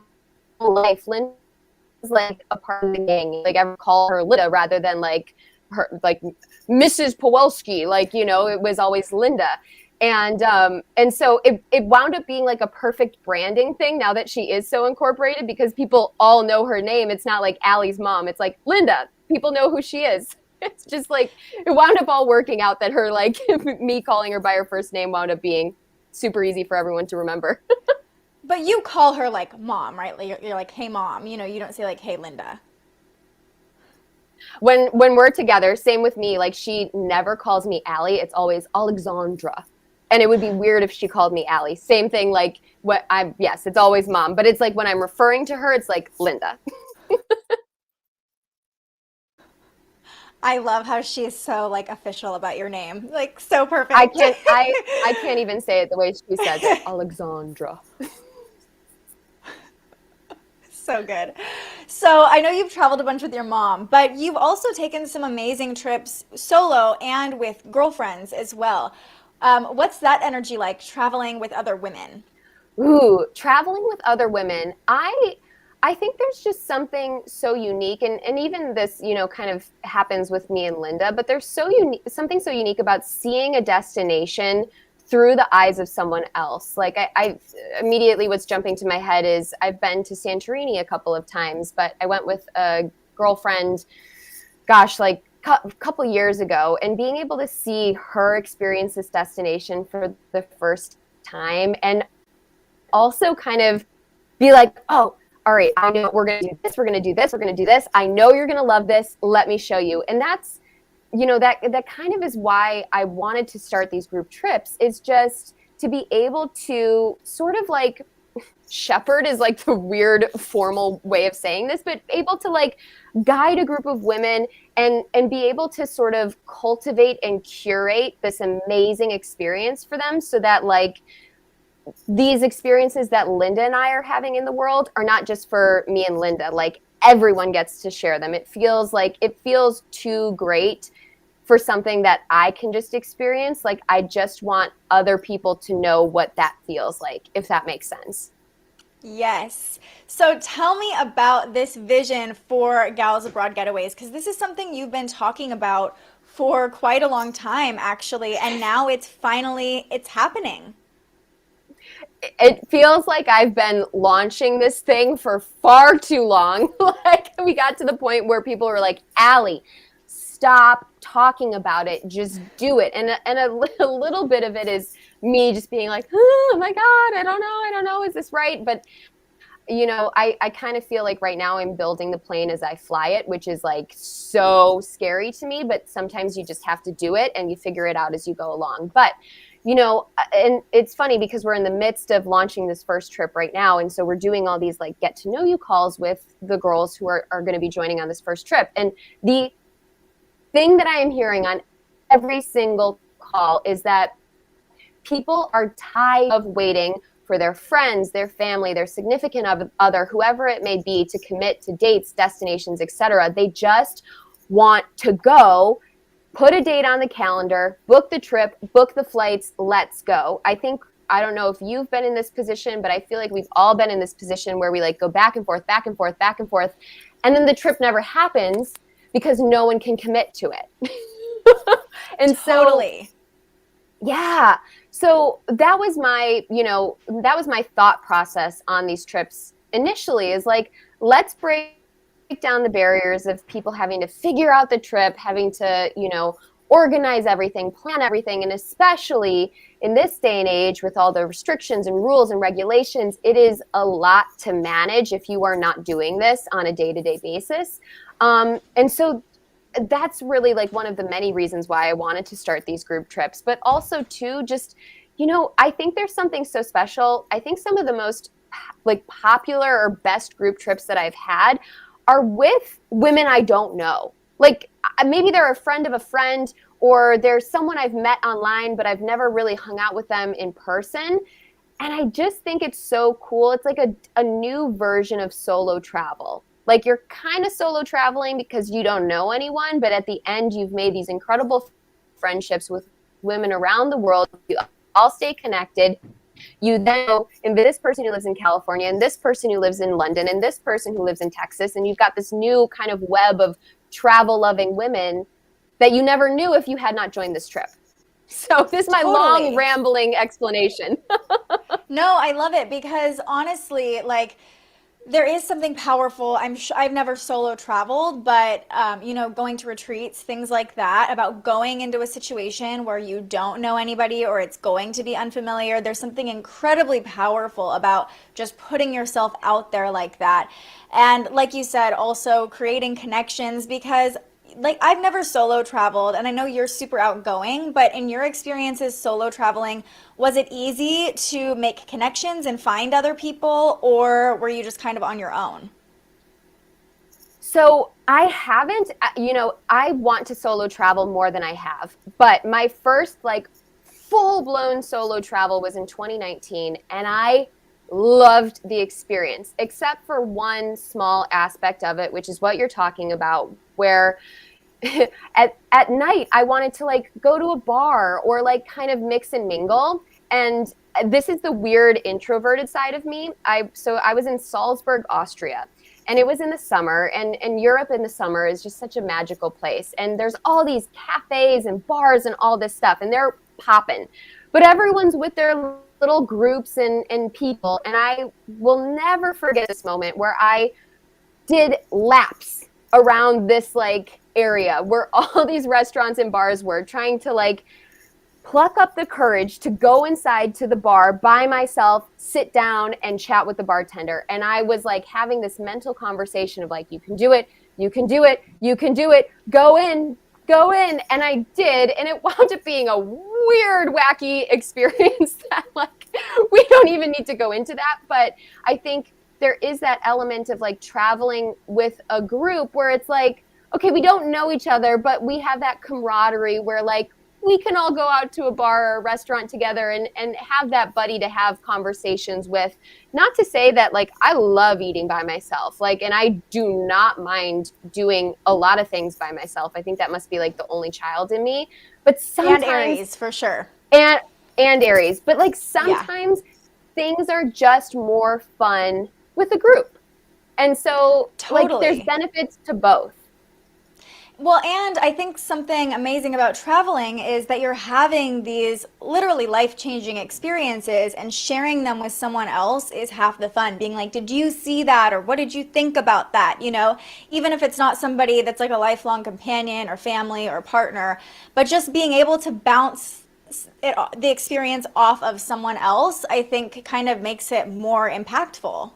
whole life, Linda like a part of the gang. Like I would call her Linda rather than like her like Mrs. Powelski. Like, you know, it was always Linda. And so it wound up being like a perfect branding thing now that she is so incorporated because people all know her name. It's not like Allie's mom. It's like Linda. People know who she is. It's just like it wound up all working out that her like me calling her by her first name wound up being super easy for everyone to remember. But you call her like mom, right? Like you're like, hey mom, you know, you don't say like, hey Linda. When we're together, same with me, like she never calls me Allie, it's always Alexandra. And it would be weird if she called me Allie. Same thing, like yes, it's always mom, but it's like when I'm referring to her, it's like Linda. I love how she is so like official about your name. Like so perfect. I can't even say it the way she says it. Alexandra. So good. So I know you've traveled a bunch with your mom, but you've also taken some amazing trips solo and with girlfriends as well. What's that energy like traveling with other women? Ooh, traveling with other women. I think there's just something so unique, and even this, you know, kind of happens with me and Linda, but there's something so unique about seeing a destination through the eyes of someone else. Like I immediately what's jumping to my head is I've been to Santorini a couple of times, but I went with a girlfriend, gosh, like a couple years ago, and being able to see her experience this destination for the first time and also kind of be like, oh, all right, I know we're going to do this, we're going to do this, we're going to do this. I know you're going to love this. Let me show you. And that's, that kind of is why I wanted to start these group trips, is just to be able to sort of like shepherd is like the weird formal way of saying this, but able to like guide a group of women and be able to sort of cultivate and curate this amazing experience for them, so that like these experiences that Linda and I are having in the world are not just for me and Linda, like everyone gets to share them. It feels too great for something that I can just experience. Like I just want other people to know what that feels like, if that makes sense. Yes. So tell me about this vision for Gals Abroad Getaways, because this is something you've been talking about for quite a long time, actually, and now it's happening. It feels like I've been launching this thing for far too long. Like we got to the point where people were like, Allie, stop talking about it, just do it. And a little bit of it is me just being like, oh my God, I don't know, is this right? But I kind of feel like right now I'm building the plane as I fly it, which is like so scary to me, but sometimes you just have to do it and you figure it out as you go along. But and it's funny because we're in the midst of launching this first trip right now. And so we're doing all these like get to know you calls with the girls who are going to be joining on this first trip. And the thing that I am hearing on every single call is that people are tired of waiting for their friends, their family, their significant other, whoever it may be, to commit to dates, destinations, etc. They just want to go, put a date on the calendar, book the trip, book the flights, let's go. I don't know if you've been in this position, but I feel like we've all been in this position where we like go back and forth, back and forth, back and forth, and then the trip never happens because no one can commit to it. And totally. Yeah. So that was my thought process on these trips initially, is like, let's break down the barriers of people having to figure out the trip, having to, organize everything, plan everything. And especially in this day and age with all the restrictions and rules and regulations, it is a lot to manage if you are not doing this on a day-to-day basis. And so that's really like one of the many reasons why I wanted to start these group trips, but also too, just, I think there's something so special. I think some of the most like popular or best group trips that I've had are with women I don't know. Like maybe they're a friend of a friend, or there's someone I've met online, but I've never really hung out with them in person. And I just think it's so cool. It's like a new version of solo travel. Like you're kind of solo traveling because you don't know anyone, but at the end you've made these incredible friendships with women around the world. You all stay connected. You then know this person who lives in California, and this person who lives in London, and this person who lives in Texas, and you've got this new kind of web of travel-loving women that you never knew if you had not joined this trip. So this is my long rambling explanation. No, I love it because honestly, like, there is something powerful. I've never solo traveled, but going to retreats, things like that, about going into a situation where you don't know anybody or it's going to be unfamiliar. There's something incredibly powerful about just putting yourself out there like that. And like you said, also creating connections, because like I've never solo traveled, and I know you're super outgoing, but in your experiences solo traveling, was it easy to make connections and find other people, or were you just kind of on your own? So I haven't, I want to solo travel more than I have, but my first like full-blown solo travel was in 2019, and I loved the experience, except for one small aspect of it, which is what you're talking about, where at night I wanted to like go to a bar or like kind of mix and mingle. And this is the weird introverted side of me. So I was in Salzburg, Austria, and it was in the summer, and Europe in the summer is just such a magical place. And there's all these cafes and bars and all this stuff, and they're popping, but everyone's with their little groups and people. And I will never forget this moment where I did laps around this like area where all these restaurants and bars were, trying to like pluck up the courage to go inside to the bar by myself, sit down and chat with the bartender. And I was like having this mental conversation of like, you can do it, you can do it, you can do it, go in. And I did. And it wound up being a weird, wacky experience that like, we don't even need to go into that. But I think there is that element of like traveling with a group where it's like, okay, we don't know each other, but we have that camaraderie where like, we can all go out to a bar or a restaurant together and have that buddy to have conversations with. Not to say that like I love eating by myself, like, and I do not mind doing a lot of things by myself. I think that must be like the only child in me. But sometimes, and Aries for sure. And Aries, but like sometimes things are just more fun with a group, and so like there's benefits to both. Well, and I think something amazing about traveling is that you're having these literally life-changing experiences, and sharing them with someone else is half the fun. Being like, did you see that? Or what did you think about that? You know, even if it's not somebody that's like a lifelong companion or family or partner, but just being able to bounce the experience off of someone else, I think kind of makes it more impactful.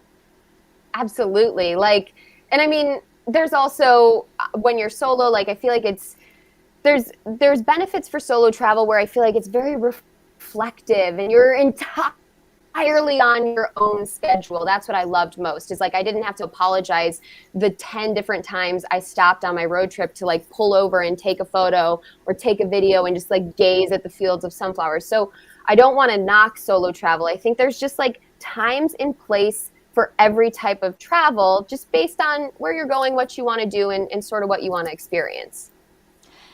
Absolutely. Like, and I mean, there's also when you're solo, like I feel like there's benefits for solo travel where I feel like it's very reflective and you're entirely on your own schedule. That's what I loved most, is like I didn't have to apologize the 10 different times I stopped on my road trip to like pull over and take a photo or take a video and just like gaze at the fields of sunflowers. So I don't want to knock solo travel. I think there's just like times and place for every type of travel, just based on where you're going, what you want to do, and sort of what you want to experience.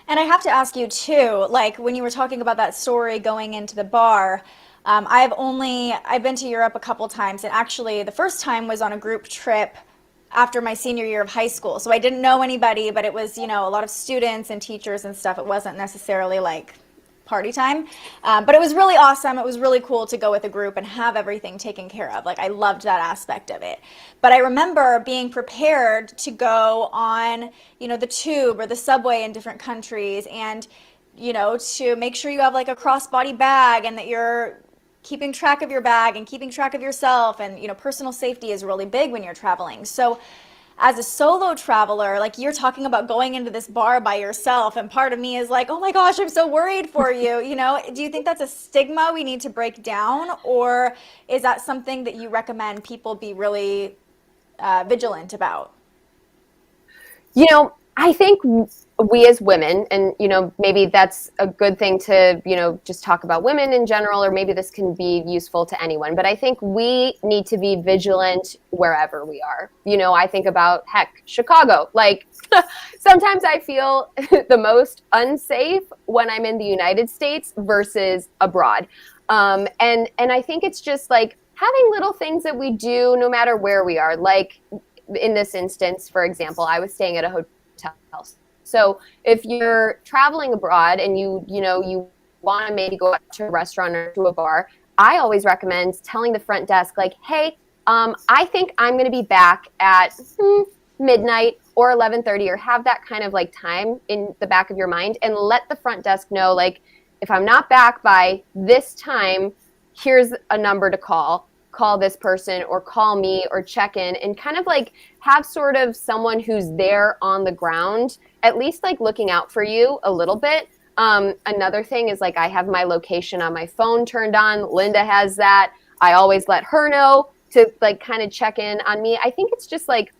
And I have to ask you too, like when you were talking about that story going into the bar, I've been to Europe a couple times, and actually the first time was on a group trip after my senior year of high school. So I didn't know anybody, but it was, you know, a lot of students and teachers and stuff. It wasn't necessarily like party time, but it was really awesome. It was really cool to go with a group and have everything taken care of. Like I loved that aspect of it. But I remember being prepared to go on, you know, the tube or the subway in different countries, and, you know, to make sure you have like a crossbody bag and that you're keeping track of your bag and keeping track of yourself. And, you know, personal safety is really big when you're traveling. So as a solo traveler, like you're talking about going into this bar by yourself, and part of me is like, oh my gosh, I'm so worried for you. You know, do you think that's a stigma we need to break down, or is that something that you recommend people be really vigilant about? You know, I think we as women, and, you know, maybe that's a good thing to, you know, just talk about women in general, or maybe this can be useful to anyone, but I think we need to be vigilant wherever we are. You know, I think about, heck, Chicago. Like, sometimes I feel the most unsafe when I'm in the United States versus abroad. And I think it's just like having little things that we do no matter where we are. Like in this instance, for example, I was staying at a hotel. So if you're traveling abroad and you want to maybe go out to a restaurant or to a bar, I always recommend telling the front desk, like, hey, I think I'm going to be back at midnight or 11:30, or have that kind of like time in the back of your mind, and let the front desk know, like, if I'm not back by this time, here's a number to call this person, or call me, or check in, and kind of like have sort of someone who's there on the ground, at least like looking out for you a little bit. Another thing is like I have my location on my phone turned on. Linda has that. I always let her know to like kind of check in on me. I think it's just like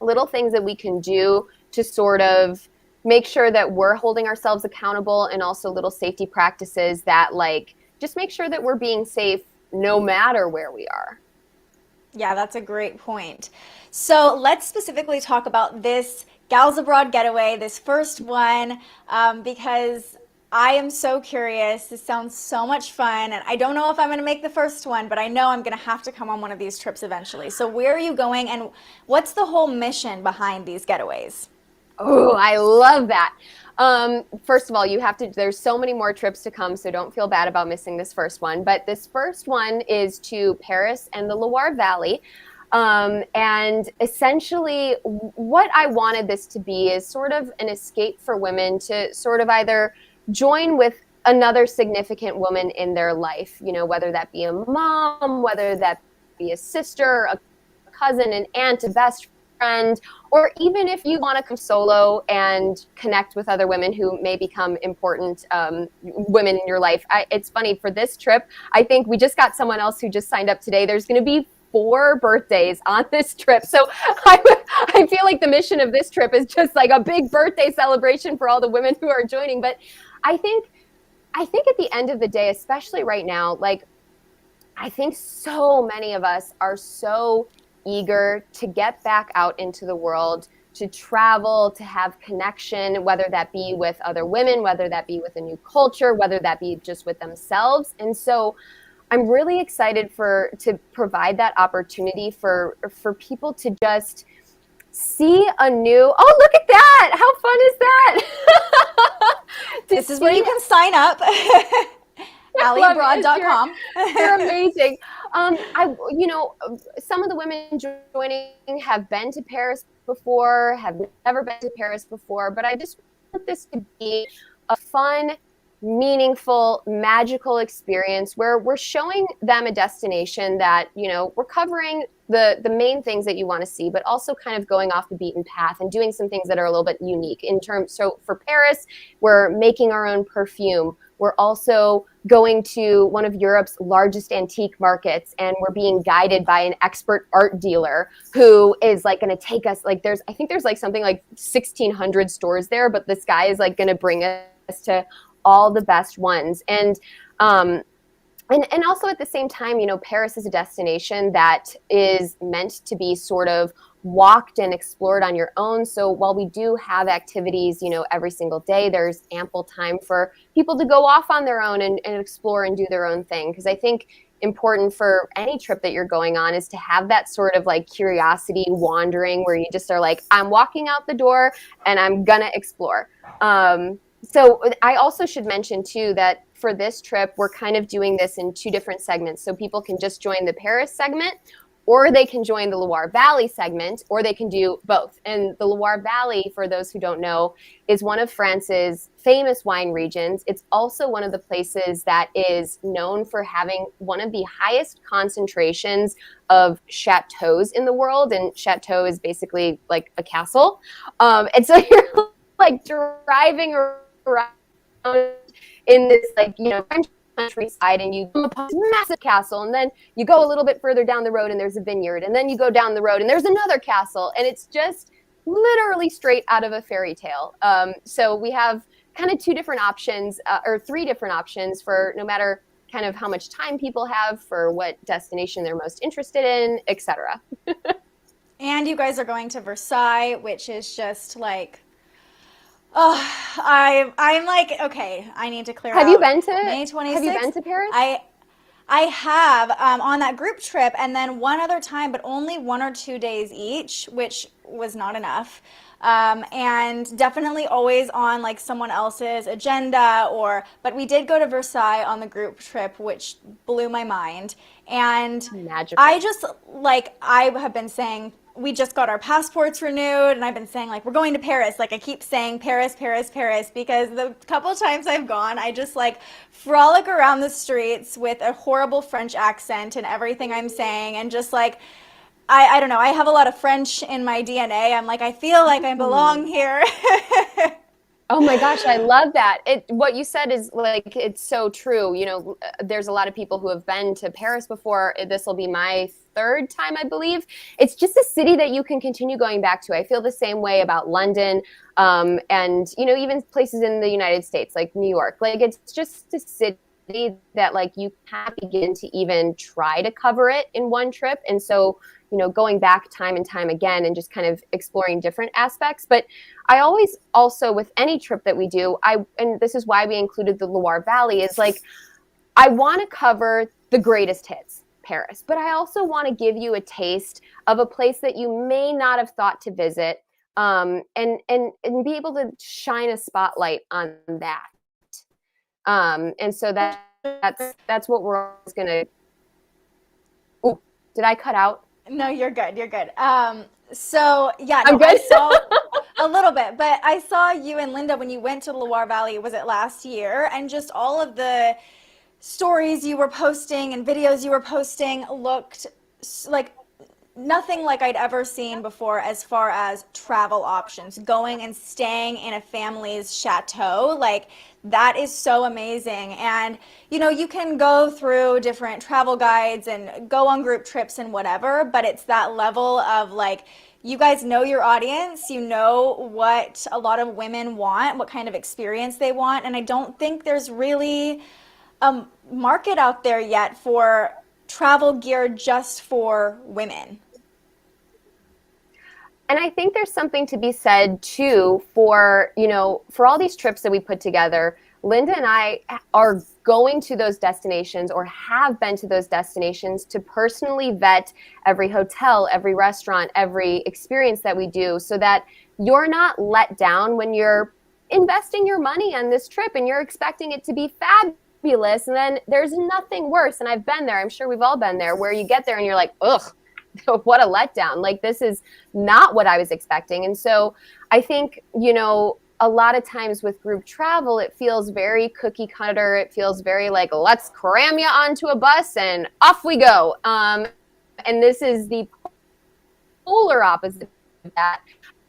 little things that we can do to sort of make sure that we're holding ourselves accountable, and also little safety practices that like just make sure that we're being safe no matter where we are. Yeah, that's a great point. So let's specifically talk about this Gals Abroad getaway, this first one, because I am so curious. This sounds so much fun, and I don't know if I'm going to make the first one, but I know I'm going to have to come on one of these trips eventually. So where are you going, and what's the whole mission behind these getaways? Oh, I love that. First of all, there's so many more trips to come, so don't feel bad about missing this first one. But this first one is to Paris and the Loire Valley. And essentially what I wanted this to be is sort of an escape for women to sort of either join with another significant woman in their life, whether that be a mom, whether that be a sister, a cousin, an aunt, a best friend, or even if you want to come solo and connect with other women who may become important women in your life. It's funny, for this trip, I think we just got someone else who just signed up today. There's going to be 4 birthdays on this trip. So I feel like the mission of this trip is just like a big birthday celebration for all the women who are joining. But I think at the end of the day, especially right now, like, I think so many of us are so eager to get back out into the world, to travel, to have connection, whether that be with other women, whether that be with a new culture, whether that be just with themselves. And so I'm really excited to provide that opportunity for people to just see a new, oh, look at that. How fun is that? This is where you can sign up. AllieBroad.com. You're amazing. Some of the women joining have been to Paris before, have never been to Paris before, but I just want this to be a fun, meaningful, magical experience where we're showing them a destination that, we're covering the main things that you want to see, but also kind of going off the beaten path and doing some things that are a little bit unique in terms. So for Paris, we're making our own perfume. We're also going to one of Europe's largest antique markets, and we're being guided by an expert art dealer who is like going to take us, like I think there's like something like 1,600 stores there, but this guy is like going to bring us to all the best ones. And also at the same time, Paris is a destination that is meant to be sort of walked and explored on your own. So while we do have activities, every single day, there's ample time for people to go off on their own and explore and do their own thing. Because I think important for any trip that you're going on is to have that sort of like curiosity wandering where you just are like, I'm walking out the door and I'm gonna explore. So I also should mention too that for this trip, we're kind of doing this in 2 different segments. So people can just join the Paris segment, or they can join the Loire Valley segment, or they can do both. And the Loire Valley, for those who don't know, is one of France's famous wine regions. It's also one of the places that is known for having one of the highest concentrations of chateaus in the world. And chateau is basically like a castle. And so you're like driving around in this French countryside, and you come upon this massive castle, and then you go a little bit further down the road and there's a vineyard, and then you go down the road and there's another castle, and it's just literally straight out of a fairy tale. So we have kind of 2 different options, or 3 different options for no matter kind of how much time people have, for what destination they're most interested in, etc. And you guys are going to Versailles, which is just like, oh, I'm like, okay, I need to clear out. Have you been to May 26th? Have you been to Paris? I have on that group trip, and then one other time, but only 1 or 2 days each, which was not enough. And definitely always on like someone else's agenda, but we did go to Versailles on the group trip, which blew my mind. And magical. I just I have been saying, we just got our passports renewed, and I've been saying like, we're going to Paris. Like I keep saying Paris, Paris, Paris, because the couple times I've gone, I just like frolic around the streets with a horrible French accent and everything I'm saying, and just like, I don't know, I have a lot of French in my DNA. I'm like, I feel like I belong here. Oh my gosh, I love that. What you said is like, it's so true. There's a lot of people who have been to Paris before. This will be my 3rd time, I believe. It's just a city that you can continue going back to. I feel the same way about London, and even places in the United States like New York. Like it's just a city that like you can't begin to even try to cover it in one trip. And so going back time and time again and just kind of exploring different aspects. But I always also, with any trip that we do, and this is why we included the Loire Valley, is like, I want to cover the greatest hits, Paris, but I also want to give you a taste of a place that you may not have thought to visit, and be able to shine a spotlight on that. And so that's what we're always going to. Oh, did I cut out? No, you're good. You're good. So yeah, I'm good. A little bit, but I saw you and Linda when you went to the Loire Valley, was it last year? And just all of the stories you were posting and videos you were posting looked like nothing like I'd ever seen before as far as travel options, going and staying in a family's chateau. Like that is so amazing. And you can go through different travel guides and go on group trips and whatever, but it's that level of like, you guys know your audience, you know what a lot of women want, what kind of experience they want. And I don't think there's really a market out there yet for travel gear just for women. And I think there's something to be said too for, for all these trips that we put together. Linda and I are going to those destinations or have been to those destinations to personally vet every hotel, every restaurant, every experience that we do so that you're not let down when you're investing your money on this trip and you're expecting it to be fabulous. And then there's nothing worse. And I've been there. I'm sure we've all been there where you get there and you're like, ugh, what a letdown. Like, this is not what I was expecting. And so I think, a lot of times with group travel, it feels very cookie cutter. It feels very like, let's cram you onto a bus and off we go. And this is the polar opposite of that.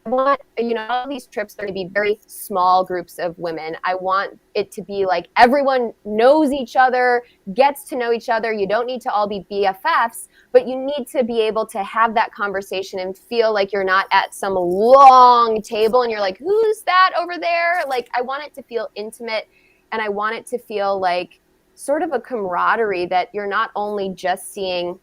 I want, all these trips are going to be very small groups of women. I want it to be like everyone knows each other, gets to know each other. You don't need to all be BFFs, but you need to be able to have that conversation and feel like you're not at some long table and you're like, who's that over there? Like, I want it to feel intimate, and I want it to feel like sort of a camaraderie that you're not only just seeing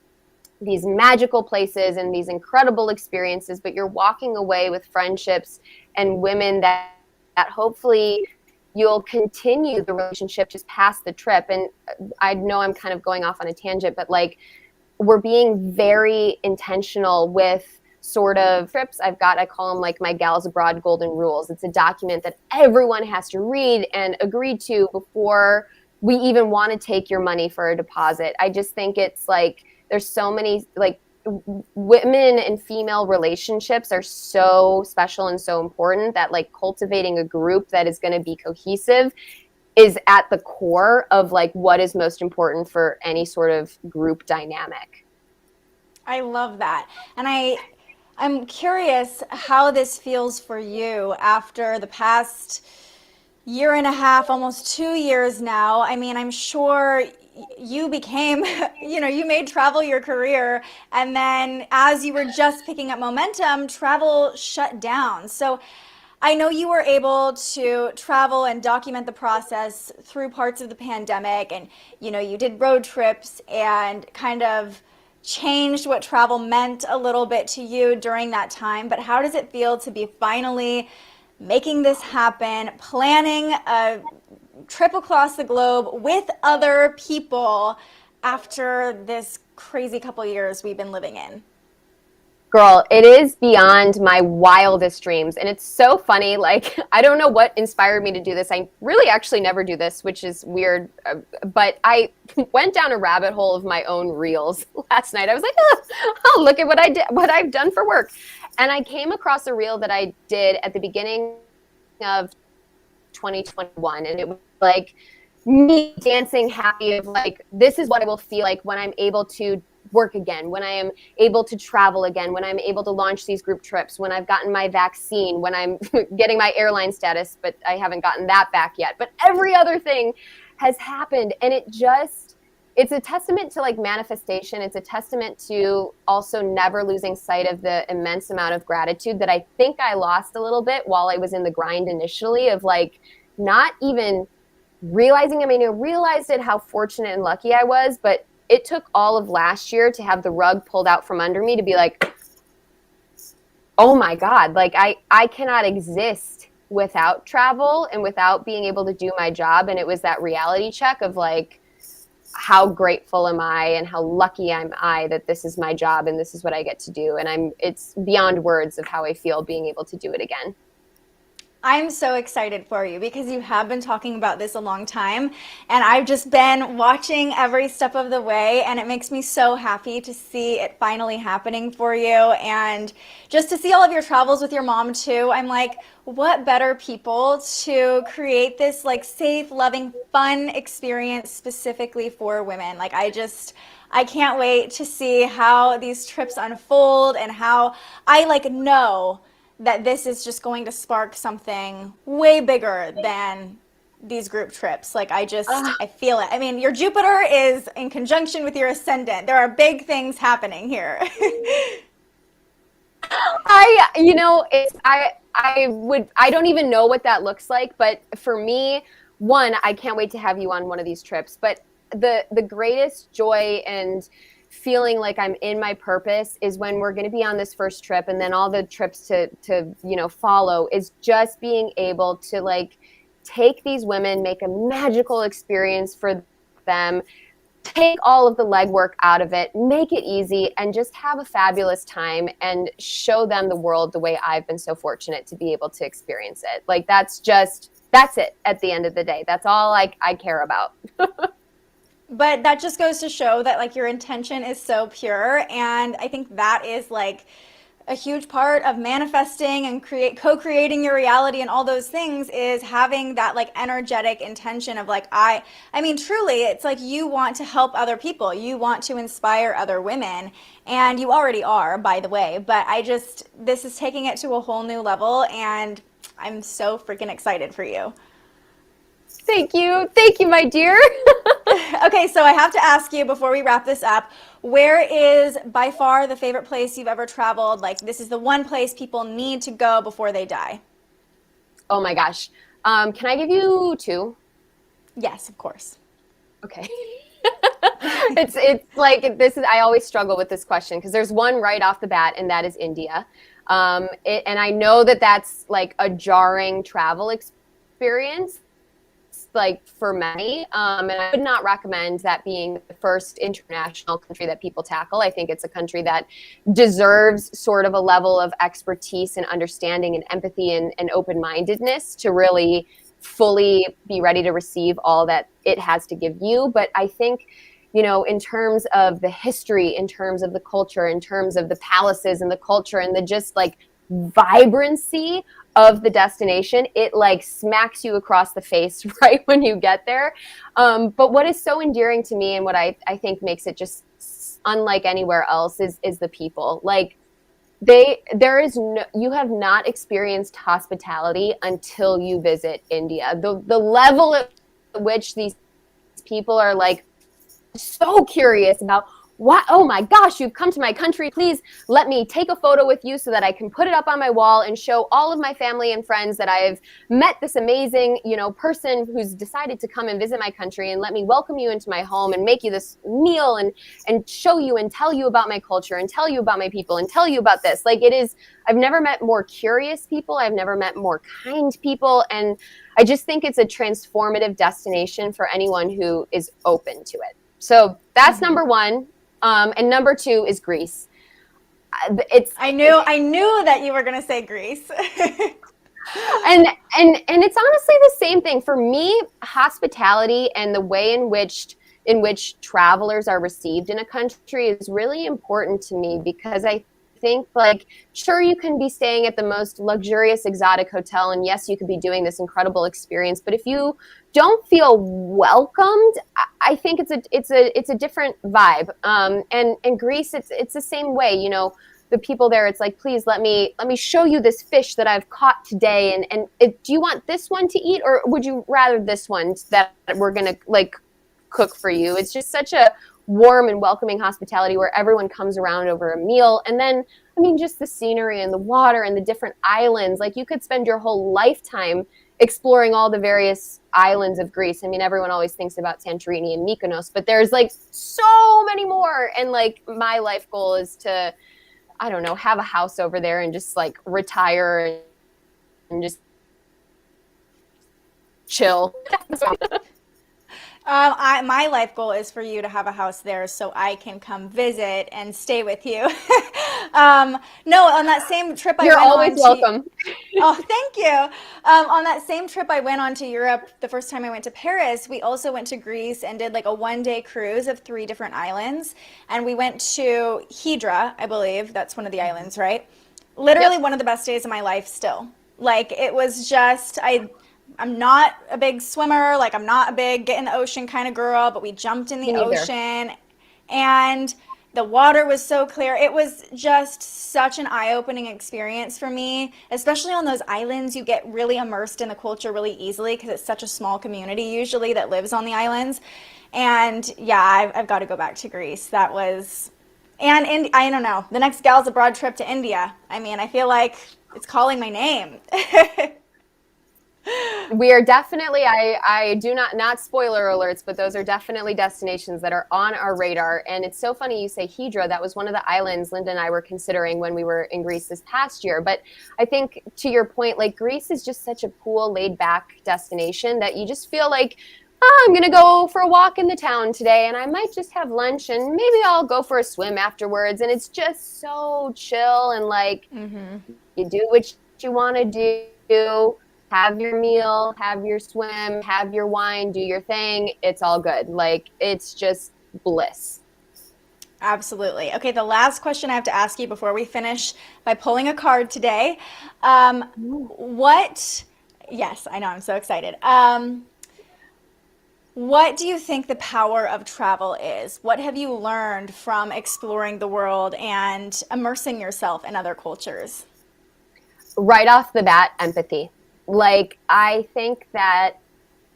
these magical places and these incredible experiences, but you're walking away with friendships and women that hopefully you'll continue the relationship just past the trip. And I know I'm kind of going off on a tangent, but like, we're being very intentional with sort of trips. I call them like my Gals Abroad Golden Rules. It's a document that everyone has to read and agree to before we even want to take your money for a deposit. I just think it's like, there's so many, like, women and female relationships are so special and so important that like cultivating a group that is going to be cohesive is at the core of like what is most important for any sort of group dynamic. I love that. And I'm curious how this feels for you after the past year and a half, almost 2 years now. I mean, I'm sure you became, you made travel your career, and then as you were just picking up momentum, travel shut down. So I know you were able to travel and document the process through parts of the pandemic, and you did road trips and kind of changed what travel meant a little bit to you during that time. But how does it feel to be finally making this happen, planning a trip across the globe with other people after this crazy couple years we've been living in? Girl, it is beyond my wildest dreams. And it's so funny. Like, I don't know what inspired me to do this. I really actually never do this, which is weird. But I went down a rabbit hole of my own reels last night. I was like, oh, look at what I did, what I've done for work. And I came across a reel that I did at the beginning of 2021. And it was like me dancing happy of like, this is what I will feel like when I'm able to work again, when I am able to travel again, when I'm able to launch these group trips, when I've gotten my vaccine, when I'm getting my airline status, but I haven't gotten that back yet. But every other thing has happened. And it's a testament to like manifestation. It's a testament to also never losing sight of the immense amount of gratitude that I think I lost a little bit while I was in the grind initially of like not even realizing. I mean, I realized it, how fortunate and lucky I was, but it took all of last year to have the rug pulled out from under me to be like, oh my God, like I cannot exist without travel and without being able to do my job. And it was that reality check of like, how grateful am I and how lucky am I that this is my job and this is what I get to do. And it's beyond words of how I feel being able to do it again. I'm so excited for you because you have been talking about this a long time, and I've just been watching every step of the way, and it makes me so happy to see it finally happening for you, and just to see all of your travels with your mom too. I'm like, what better people to create this like safe, loving, fun experience specifically for women? Like I can't wait to see how these trips unfold and how I like know that this is just going to spark something way bigger than these group trips. Like I feel it. I mean, your Jupiter is in conjunction with your ascendant. There are big things happening here. I don't even know what that looks like, but for me, one, I can't wait to have you on one of these trips. But the greatest joy and feeling like I'm in my purpose is when we're going to be on this first trip, and then all the trips to follow, is just being able to like take these women, make a magical experience for them, take all of the legwork out of it, make it easy, and just have a fabulous time and show them the world the way I've been so fortunate to be able to experience it. Like that's it at the end of the day. That's all I care about. But that just goes to show that like your intention is so pure, and I think that is like a huge part of manifesting and co-creating your reality and all those things is having that like energetic intention of like I mean truly it's like you want to help other people, you want to inspire other women, and you already are, by the way, but this is taking it to a whole new level, and I'm so freaking excited for you. Thank you, my dear. Okay, so I have to ask you before we wrap this up, where is by far the favorite place you've ever traveled? Like this is the one place people need to go before they die. Oh my gosh. Can I give you two? Yes, of course. Okay. It's like this is, I always struggle with this question because there's one right off the bat, and that is India. And I know that that's like a jarring travel experience, like for many, and I would not recommend that being the first international country that people tackle. I think it's a country that deserves sort of a level of expertise and understanding and empathy and open-mindedness to really fully be ready to receive all that it has to give you. But I think, in terms of the history, in terms of the culture, in terms of the palaces and the culture and the just like vibrancy of the destination, it like smacks you across the face right when you get there. But what is so endearing to me and what I think makes it just unlike anywhere else is the people. Like you have not experienced hospitality until you visit India. The level at which these people are like so curious about what, oh my gosh, you've come to my country. Please let me take a photo with you so that I can put it up on my wall and show all of my family and friends that I've met this amazing, person who's decided to come and visit my country, and let me welcome you into my home and make you this meal and show you and tell you about my culture and tell you about my people and tell you about this. Like I've never met more curious people. I've never met more kind people. And I just think it's a transformative destination for anyone who is open to it. So that's number one. And number two is Greece. I knew that you were going to say Greece. and it's honestly the same thing for me. Hospitality and the way in which travelers are received in a country is really important to me, because I think, like, sure, you can be staying at the most luxurious exotic hotel, and yes, you could be doing this incredible experience, but if you don't feel welcomed, I think it's a different vibe. And Greece, it's the same way. The people there, it's like, please let me show you this fish that I've caught today, and do you want this one to eat, or would you rather this one that we're gonna like cook for you? It's just such a warm and welcoming hospitality where everyone comes around over a meal. And then, I mean, just the scenery and the water and the different islands. Like, you could spend your whole lifetime exploring all the various islands of Greece. I mean, everyone always thinks about Santorini and Mykonos, but there's like so many more. And like, my life goal is to, I don't know, have a house over there and just like retire and just chill. My life goal is for you to have a house there so I can come visit and stay with you. No, on that same trip I You're went always on to, welcome. oh, thank you. On that same trip I went on to Europe, the first time I went to Paris, we also went to Greece and did like a 1 day cruise of 3 different islands. And we went to Hydra, I believe. That's one of the islands, right? Literally Yep. one of the best days of my life still. Like it was just, I'm not a big swimmer, like I'm not a big get in the ocean kind of girl, but we jumped in Me the neither. ocean and the water was so clear. It was just such an eye-opening experience for me, especially on those islands. You get really immersed in the culture really easily because it's such a small community usually that lives on the islands. And yeah, I've got to go back to Greece. That was, and I don't know, the next Gals Abroad trip to India. I mean, I feel like it's calling my name. We are definitely, I do not spoiler alerts, but those are definitely destinations that are on our radar. And it's so funny you say Hydra. That was one of the islands Linda and I were considering when we were in Greece this past year. But I think to your point, like Greece is just such a cool, laid back destination that you just feel like, oh, I'm going to go for a walk in the town today and I might just have lunch and maybe I'll go for a swim afterwards. And it's just so chill and like you do what you want to do, have your meal, have your swim, have your wine, do your thing. It's all good. Like it's just bliss. Absolutely. Okay, the last question I have to ask you before we finish by pulling a card today. What, yes, I know, I'm so excited. What do you think the power of travel is? What have you learned from exploring the world and immersing yourself in other cultures? Right off the bat, empathy. Like I think that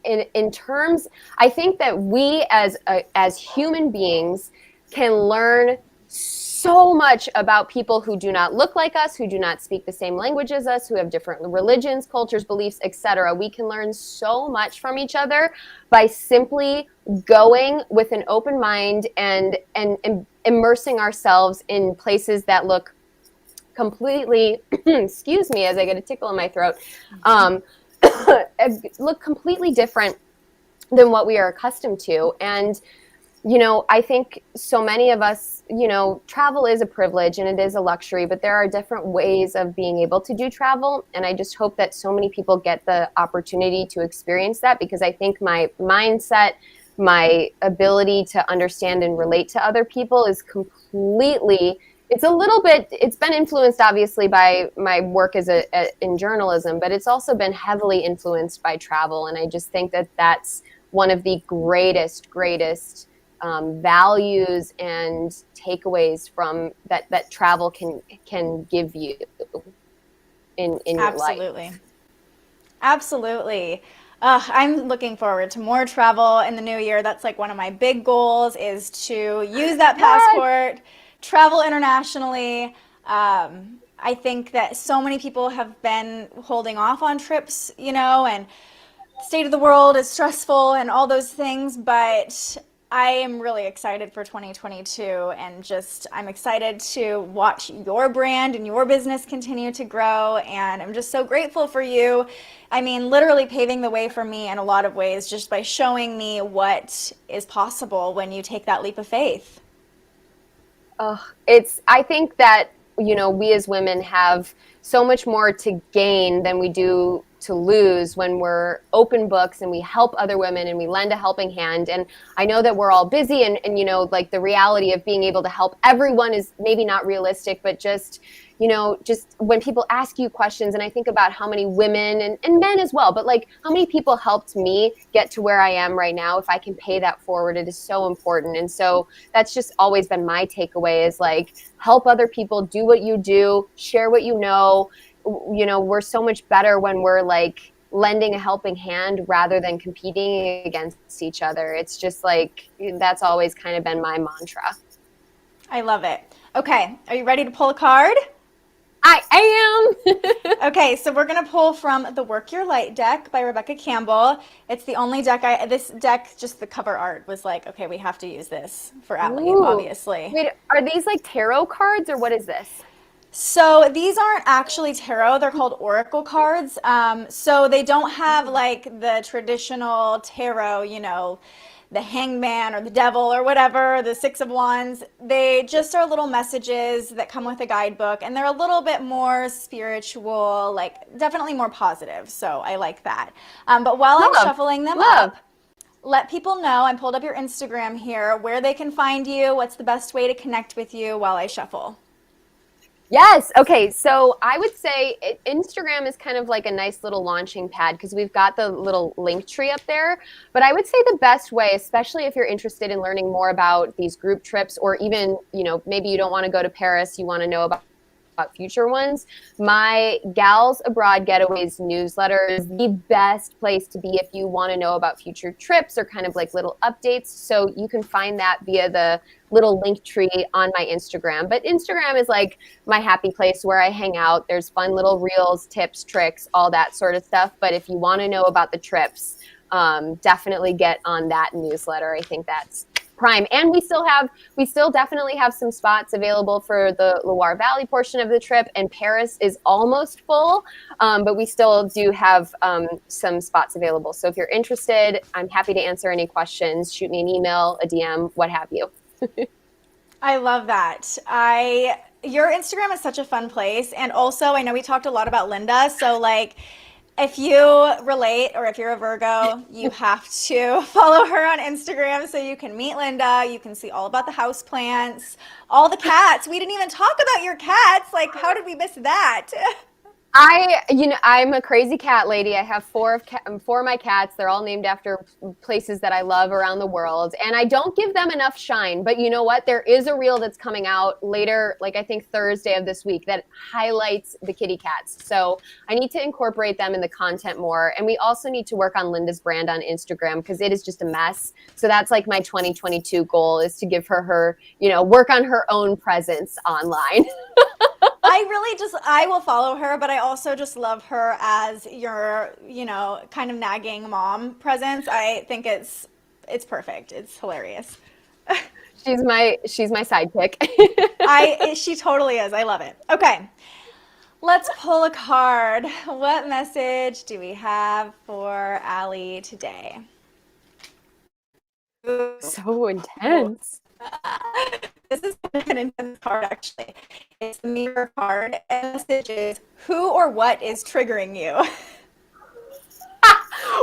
in terms, I think that we as human beings can learn so much about people who do not look like us, who do not speak the same language as us, who have different religions, cultures, beliefs, etc. We can learn so much from each other by simply going with an open mind and immersing ourselves in places that look completely, excuse me, as I get a tickle in my throat, look completely different than what we are accustomed to. And, you know, I think so many of us, you know, travel is a privilege and it is a luxury, but there are different ways of being able to do travel. And I just hope that so many people get the opportunity to experience that, because I think my mindset, my ability to understand and relate to other people is completely, it's a little bit, it's been influenced obviously by my work in journalism, but it's also been heavily influenced by travel. And I just think that that's one of the greatest values and takeaways from that travel can give you in your life. Absolutely. Absolutely. I'm looking forward to more travel in the new year. That's like one of my big goals is to use that passport, travel internationally. I think that so many people have been holding off on trips, you know, and the state of the world is stressful and all those things, but I am really excited for 2022 and just I'm excited to watch your brand and your business continue to grow, and I'm just so grateful for you. I mean, literally paving the way for me in a lot of ways just by showing me what is possible when you take that leap of faith. I think that, you know, we as women have so much more to gain than we do to lose when we're open books and we help other women and we lend a helping hand. And I know that we're all busy and you know, like the reality of being able to help everyone is maybe not realistic, but just, you know, just when people ask you questions, and I think about how many women and men as well, but like how many people helped me get to where I am right now, if I can pay that forward, it is so important. And so that's just always been my takeaway is like, help other people, do what you do, share what you know. You know, we're so much better when we're like lending a helping hand rather than competing against each other. It's just like, that's always kind of been my mantra. I love it. Okay, are you ready to pull a card? I am. Okay, so we're going to pull from the Work Your Light deck by Rebecca Campbell. It's the only deck this deck, just the cover art was like, okay, we have to use this for Allie, Ooh. obviously. Wait, are these like tarot cards or what is this? So these aren't actually tarot, they're called oracle cards. So they don't have like the traditional tarot, you know, the hangman or the devil or whatever, the Six of Wands. They just are little messages that come with a guidebook, and they're a little bit more spiritual, like definitely more positive. So I like that. But while I'm shuffling them up, let people know, I pulled up your Instagram here, where they can find you, what's the best way to connect with you while I shuffle. Yes. Okay. So I would say Instagram is kind of like a nice little launching pad because we've got the little link tree up there. But I would say the best way, especially if you're interested in learning more about these group trips, or even, maybe you don't want to go to Paris, you want to know about future ones, my Gals Abroad Getaways newsletter is the best place to be if you want to know about future trips or kind of like little updates. So you can find that via the little link tree on my Instagram. But Instagram is like my happy place where I hang out. There's fun little reels, tips, tricks, all that sort of stuff. But if you want to know about the trips, definitely get on that newsletter. I think that's prime. And we still definitely have some spots available for the Loire Valley portion of the trip, and Paris is almost full, but we still do have some spots available. So if you're interested, I'm happy to answer any questions. Shoot me an email, a DM, what have you. I love that. Your Instagram is such a fun place. And also, I know we talked a lot about Linda. So like, if you relate, or if you're a Virgo, you have to follow her on Instagram so you can meet Linda. You can see all about the house plants, all the cats. We didn't even talk about your cats. Like, how did we miss that? I'm a crazy cat lady. I have four of my cats. They're all named after places that I love around the world. And I don't give them enough shine. But you know what? There is a reel that's coming out later, like I think Thursday of this week, that highlights the kitty cats. So I need to incorporate them in the content more. And we also need to work on Linda's brand on Instagram because it is just a mess. So that's like my 2022 goal, is to give her, work on her own presence online. I will follow her, but I also just love her as your, kind of nagging mom presence. I think it's perfect. It's hilarious. She's my sidekick. She totally is. I love it. Okay. Let's pull a card. What message do we have for Allie today? So intense. This is an intense card, actually. It's the mirror card, and the message is, who or what is triggering you?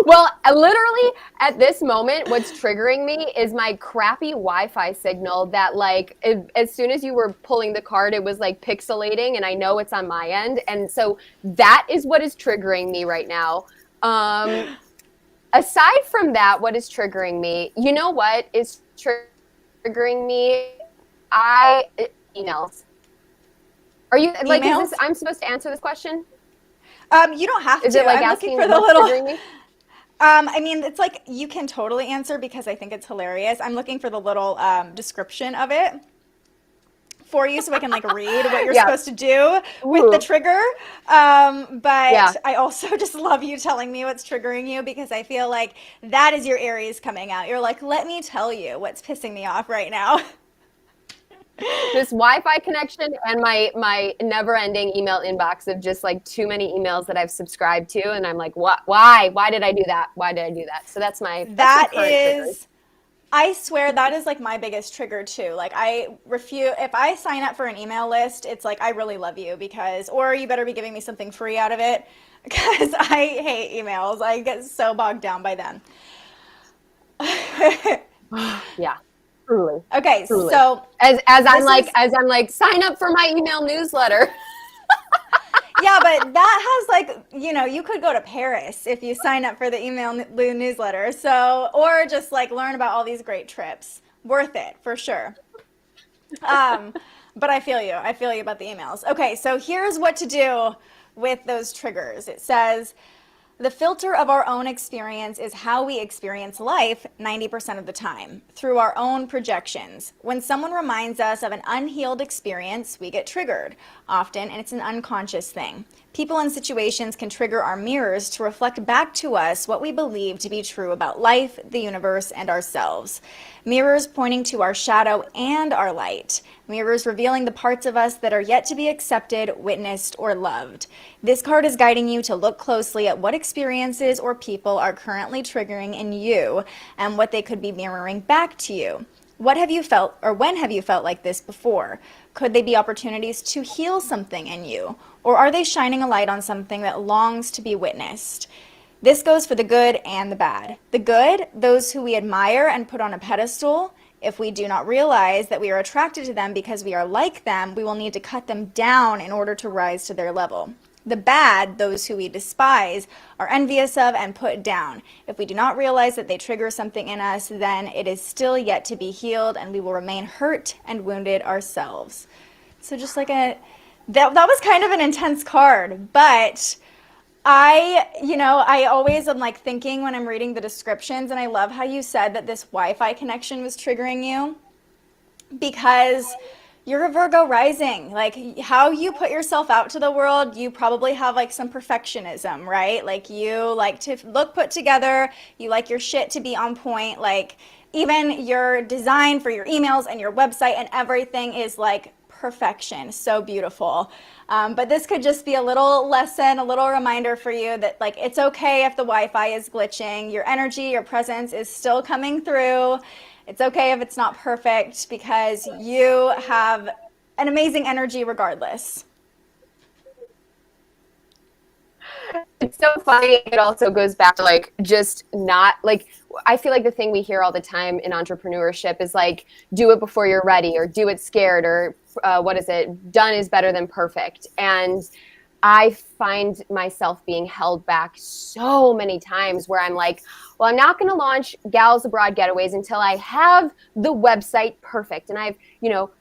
Well, literally at this moment, what's triggering me is my crappy Wi-Fi signal that, like, as soon as you were pulling the card, it was like pixelating, and I know it's on my end. And so that is what is triggering me right now. Aside from that, what is triggering me? You know what is triggering me? Emails. Are you like? Is this, I'm supposed to answer this question? You don't have to. Is it like I'm asking looking for the what's little. triggering me? I mean, it's like you can totally answer because I think it's hilarious. I'm looking for the little description of it for you so I can like read what you're supposed to do with the trigger. But I also just love you telling me what's triggering you because I feel like that is your Aries coming out. You're like, let me tell you what's pissing me off right now. This Wi-Fi connection and my never-ending email inbox of just like too many emails that I've subscribed to, and I'm like, what? Why did I do that? Why did I do that? So that's my triggers. I swear that is like my biggest trigger too. Like I refuse, if I sign up for an email list, it's like, I really love you or you better be giving me something free out of it because I hate emails. I get so bogged down by them. Yeah. Truly. Okay, truly. So as I'm like, sign up for my email newsletter. Yeah, but that has like, you could go to Paris if you sign up for the email newsletter. So, or just like learn about all these great trips. Worth it for sure. But I feel you. I feel you about the emails. Okay, so here's what to do with those triggers. It says, the filter of our own experience is how we experience life 90% of the time, through our own projections. When someone reminds us of an unhealed experience, we get triggered, often, and it's an unconscious thing. People and situations can trigger our mirrors to reflect back to us what we believe to be true about life, the universe, and ourselves. Mirrors pointing to our shadow and our light. Mirrors revealing the parts of us that are yet to be accepted, witnessed, or loved. This card is guiding you to look closely at what experiences or people are currently triggering in you and what they could be mirroring back to you. What have you felt, or when have you felt like this before? Could they be opportunities to heal something in you? Or are they shining a light on something that longs to be witnessed? This goes for the good and the bad. The good, those who we admire and put on a pedestal. If we do not realize that we are attracted to them because we are like them, we will need to cut them down in order to rise to their level. The bad, those who we despise, are envious of and put down. If we do not realize that they trigger something in us, then it is still yet to be healed and we will remain hurt and wounded ourselves. So just like that was kind of an intense card, but I always am like thinking when I'm reading the descriptions, and I love how you said that this Wi-Fi connection was triggering you because you're a Virgo rising. Like how you put yourself out to the world, you probably have like some perfectionism, right? Like you like to look put together, you like your shit to be on point, like even your design for your emails and your website and everything is like perfection, so beautiful. But this could just be a little lesson, a little reminder for you that like it's okay if the Wi-Fi is glitching. Your energy, your presence is still coming through. It's okay if it's not perfect because you have an amazing energy regardless. It's so funny. It also goes back to like just not like I feel like the thing we hear all the time in entrepreneurship is like do it before you're ready or do it scared or done is better than perfect. And I find myself being held back so many times where I'm like, well, I'm not going to launch Gals Abroad Getaways until I have the website perfect and I've,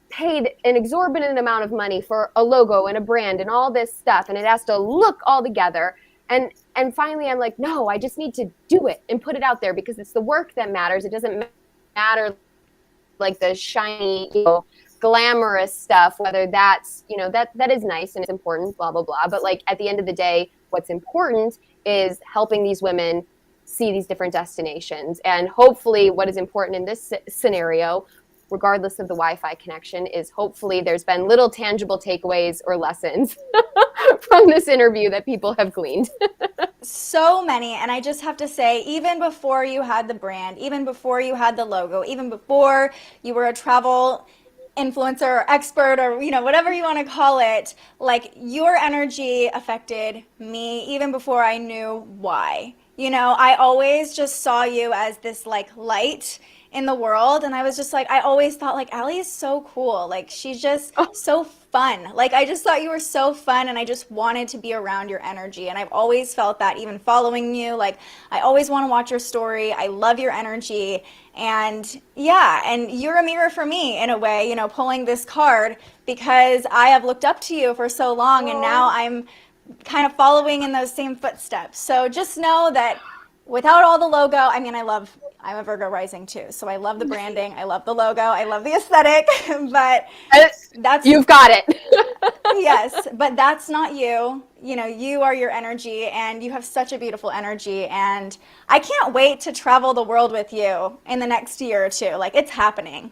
paid an exorbitant amount of money for a logo and a brand and all this stuff and it has to look all together. And finally I'm like, no, I just need to do it and put it out there because it's the work that matters. It doesn't matter like the shiny, glamorous stuff, whether that's, that is nice and it's important, blah, blah, blah. But like at the end of the day, what's important is helping these women see these different destinations. And hopefully what is important in this scenario, regardless of the Wi-Fi connection, is hopefully there's been little tangible takeaways or lessons from this interview that people have gleaned. So many. And I just have to say, even before you had the brand, even before you had the logo, even before you were a travel influencer or expert or whatever you want to call it, like your energy affected me even before I knew why. I always just saw you as this like light in the world, and I was just like, I always thought like Allie is so cool, like she's just so fun. Like I just thought you were so fun and I just wanted to be around your energy, and I've always felt that even following you. Like I always want to watch your story. I love your energy. And yeah, and you're a mirror for me in a way, pulling this card because I have looked up to you for so long and now I'm kind of following in those same footsteps. So just know that without all the logo, I'm a Virgo rising too. So I love the branding. I love the logo. I love the aesthetic, but you've got it. Yes, but that's not you. You are your energy and you have such a beautiful energy. And I can't wait to travel the world with you in the next year or two. Like it's happening.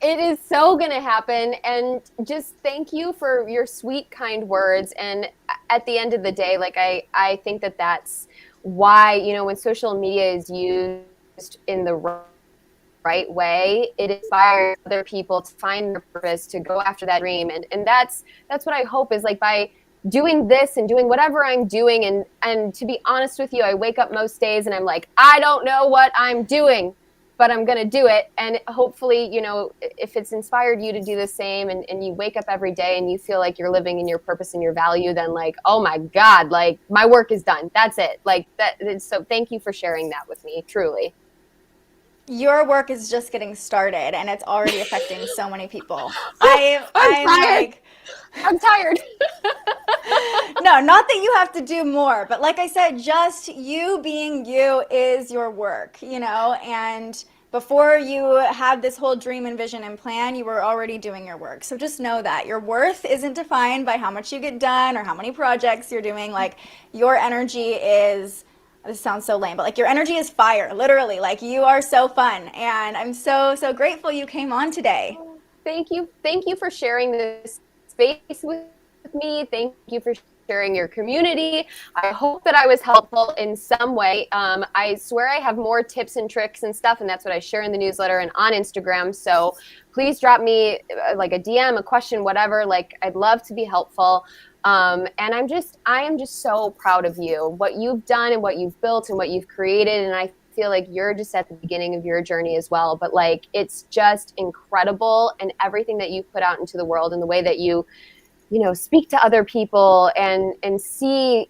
It is so going to happen. And just thank you for your sweet, kind words. And at the end of the day, like I think that that's why, when social media is used in the right way, it inspires other people to find their purpose, to go after that dream. And that's what I hope is like by doing this and doing whatever I'm doing. And to be honest with you, I wake up most days and I'm like, I don't know what I'm doing, but I'm going to do it. And hopefully, if it's inspired you to do the same and you wake up every day and you feel like you're living in your purpose and your value, then like, oh my God, like my work is done. That's it. Like that. So thank you for sharing that with me. Truly. Your work is just getting started and it's already affecting so many people. I'm tired. No, not that you have to do more, but like I said, just you being you is your work, and before you had this whole dream and vision and plan, you were already doing your work. So just know that your worth isn't defined by how much you get done or how many projects you're doing. Like your energy is, this sounds so lame, but like your energy is fire, literally. Like you are so fun. And I'm so, so grateful you came on today. Thank you for sharing this space with me. Thank you for sharing your community. I hope that I was helpful in some way. I swear I have more tips and tricks and stuff, and that's what I share in the newsletter and on Instagram. So please drop me like a DM, a question, whatever. Like, I'd love to be helpful. And I am just so proud of you, what you've done and what you've built and what you've created. And I feel like you're just at the beginning of your journey as well. But like, it's just incredible, and everything that you put out into the world and the way that you speak to other people and see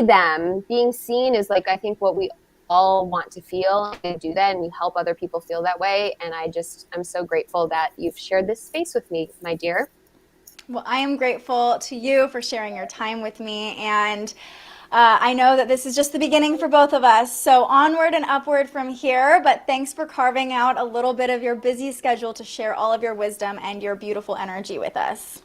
them. Being seen is like, I think what we all want to feel, and do that, and we help other people feel that way. And I'm so grateful that you've shared this space with me, my dear. Well, I am grateful to you for sharing your time with me, and I know that this is just the beginning for both of us, so onward and upward from here. But thanks for carving out a little bit of your busy schedule to share all of your wisdom and your beautiful energy with us.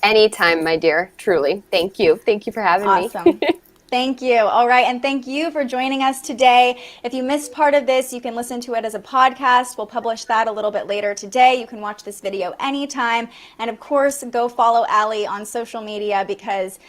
Anytime, my dear. Truly. Thank you. Thank you for having me. Awesome. Thank you. All right. And thank you for joining us today. If you missed part of this, you can listen to it as a podcast. We'll publish that a little bit later today. You can watch this video anytime. And of course, go follow Allie on social media, because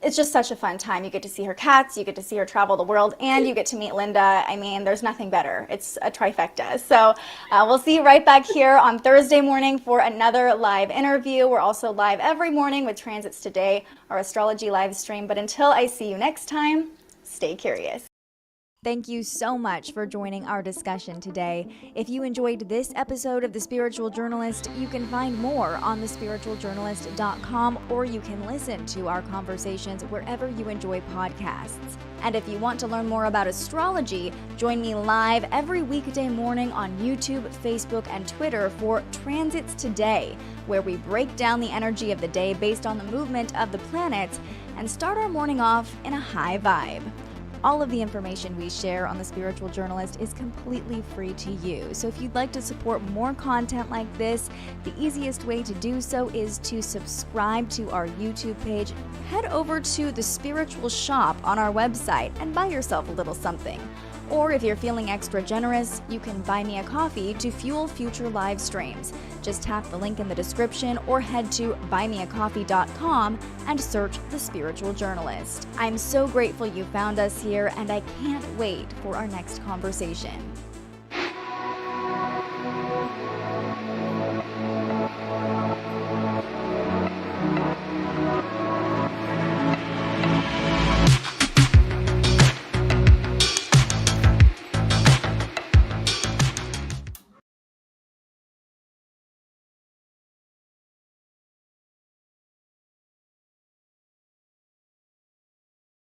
it's just such a fun time. You get to see her cats, you get to see her travel the world, and you get to meet Linda. I mean, there's nothing better. It's a trifecta. So we'll see you right back here on Thursday morning for another live interview. We're also live every morning with Transits Today, our astrology live stream. But until I see you next time, stay curious. Thank you so much for joining our discussion today. If you enjoyed this episode of The Spiritual Journalist, you can find more on thespiritualjournalist.com, or you can listen to our conversations wherever you enjoy podcasts. And if you want to learn more about astrology, join me live every weekday morning on YouTube, Facebook, and Twitter for Transits Today, where we break down the energy of the day based on the movement of the planets and start our morning off in a high vibe. All of the information we share on The Spiritual Journalist is completely free to you. So if you'd like to support more content like this, the easiest way to do so is to subscribe to our YouTube page. Head over to the Spiritual Shop on our website and buy yourself a little something. Or if you're feeling extra generous, you can buy me a coffee to fuel future live streams. Just tap the link in the description or head to buymeacoffee.com and search The Spiritual Journalist. I'm so grateful you found us here, and I can't wait for our next conversation.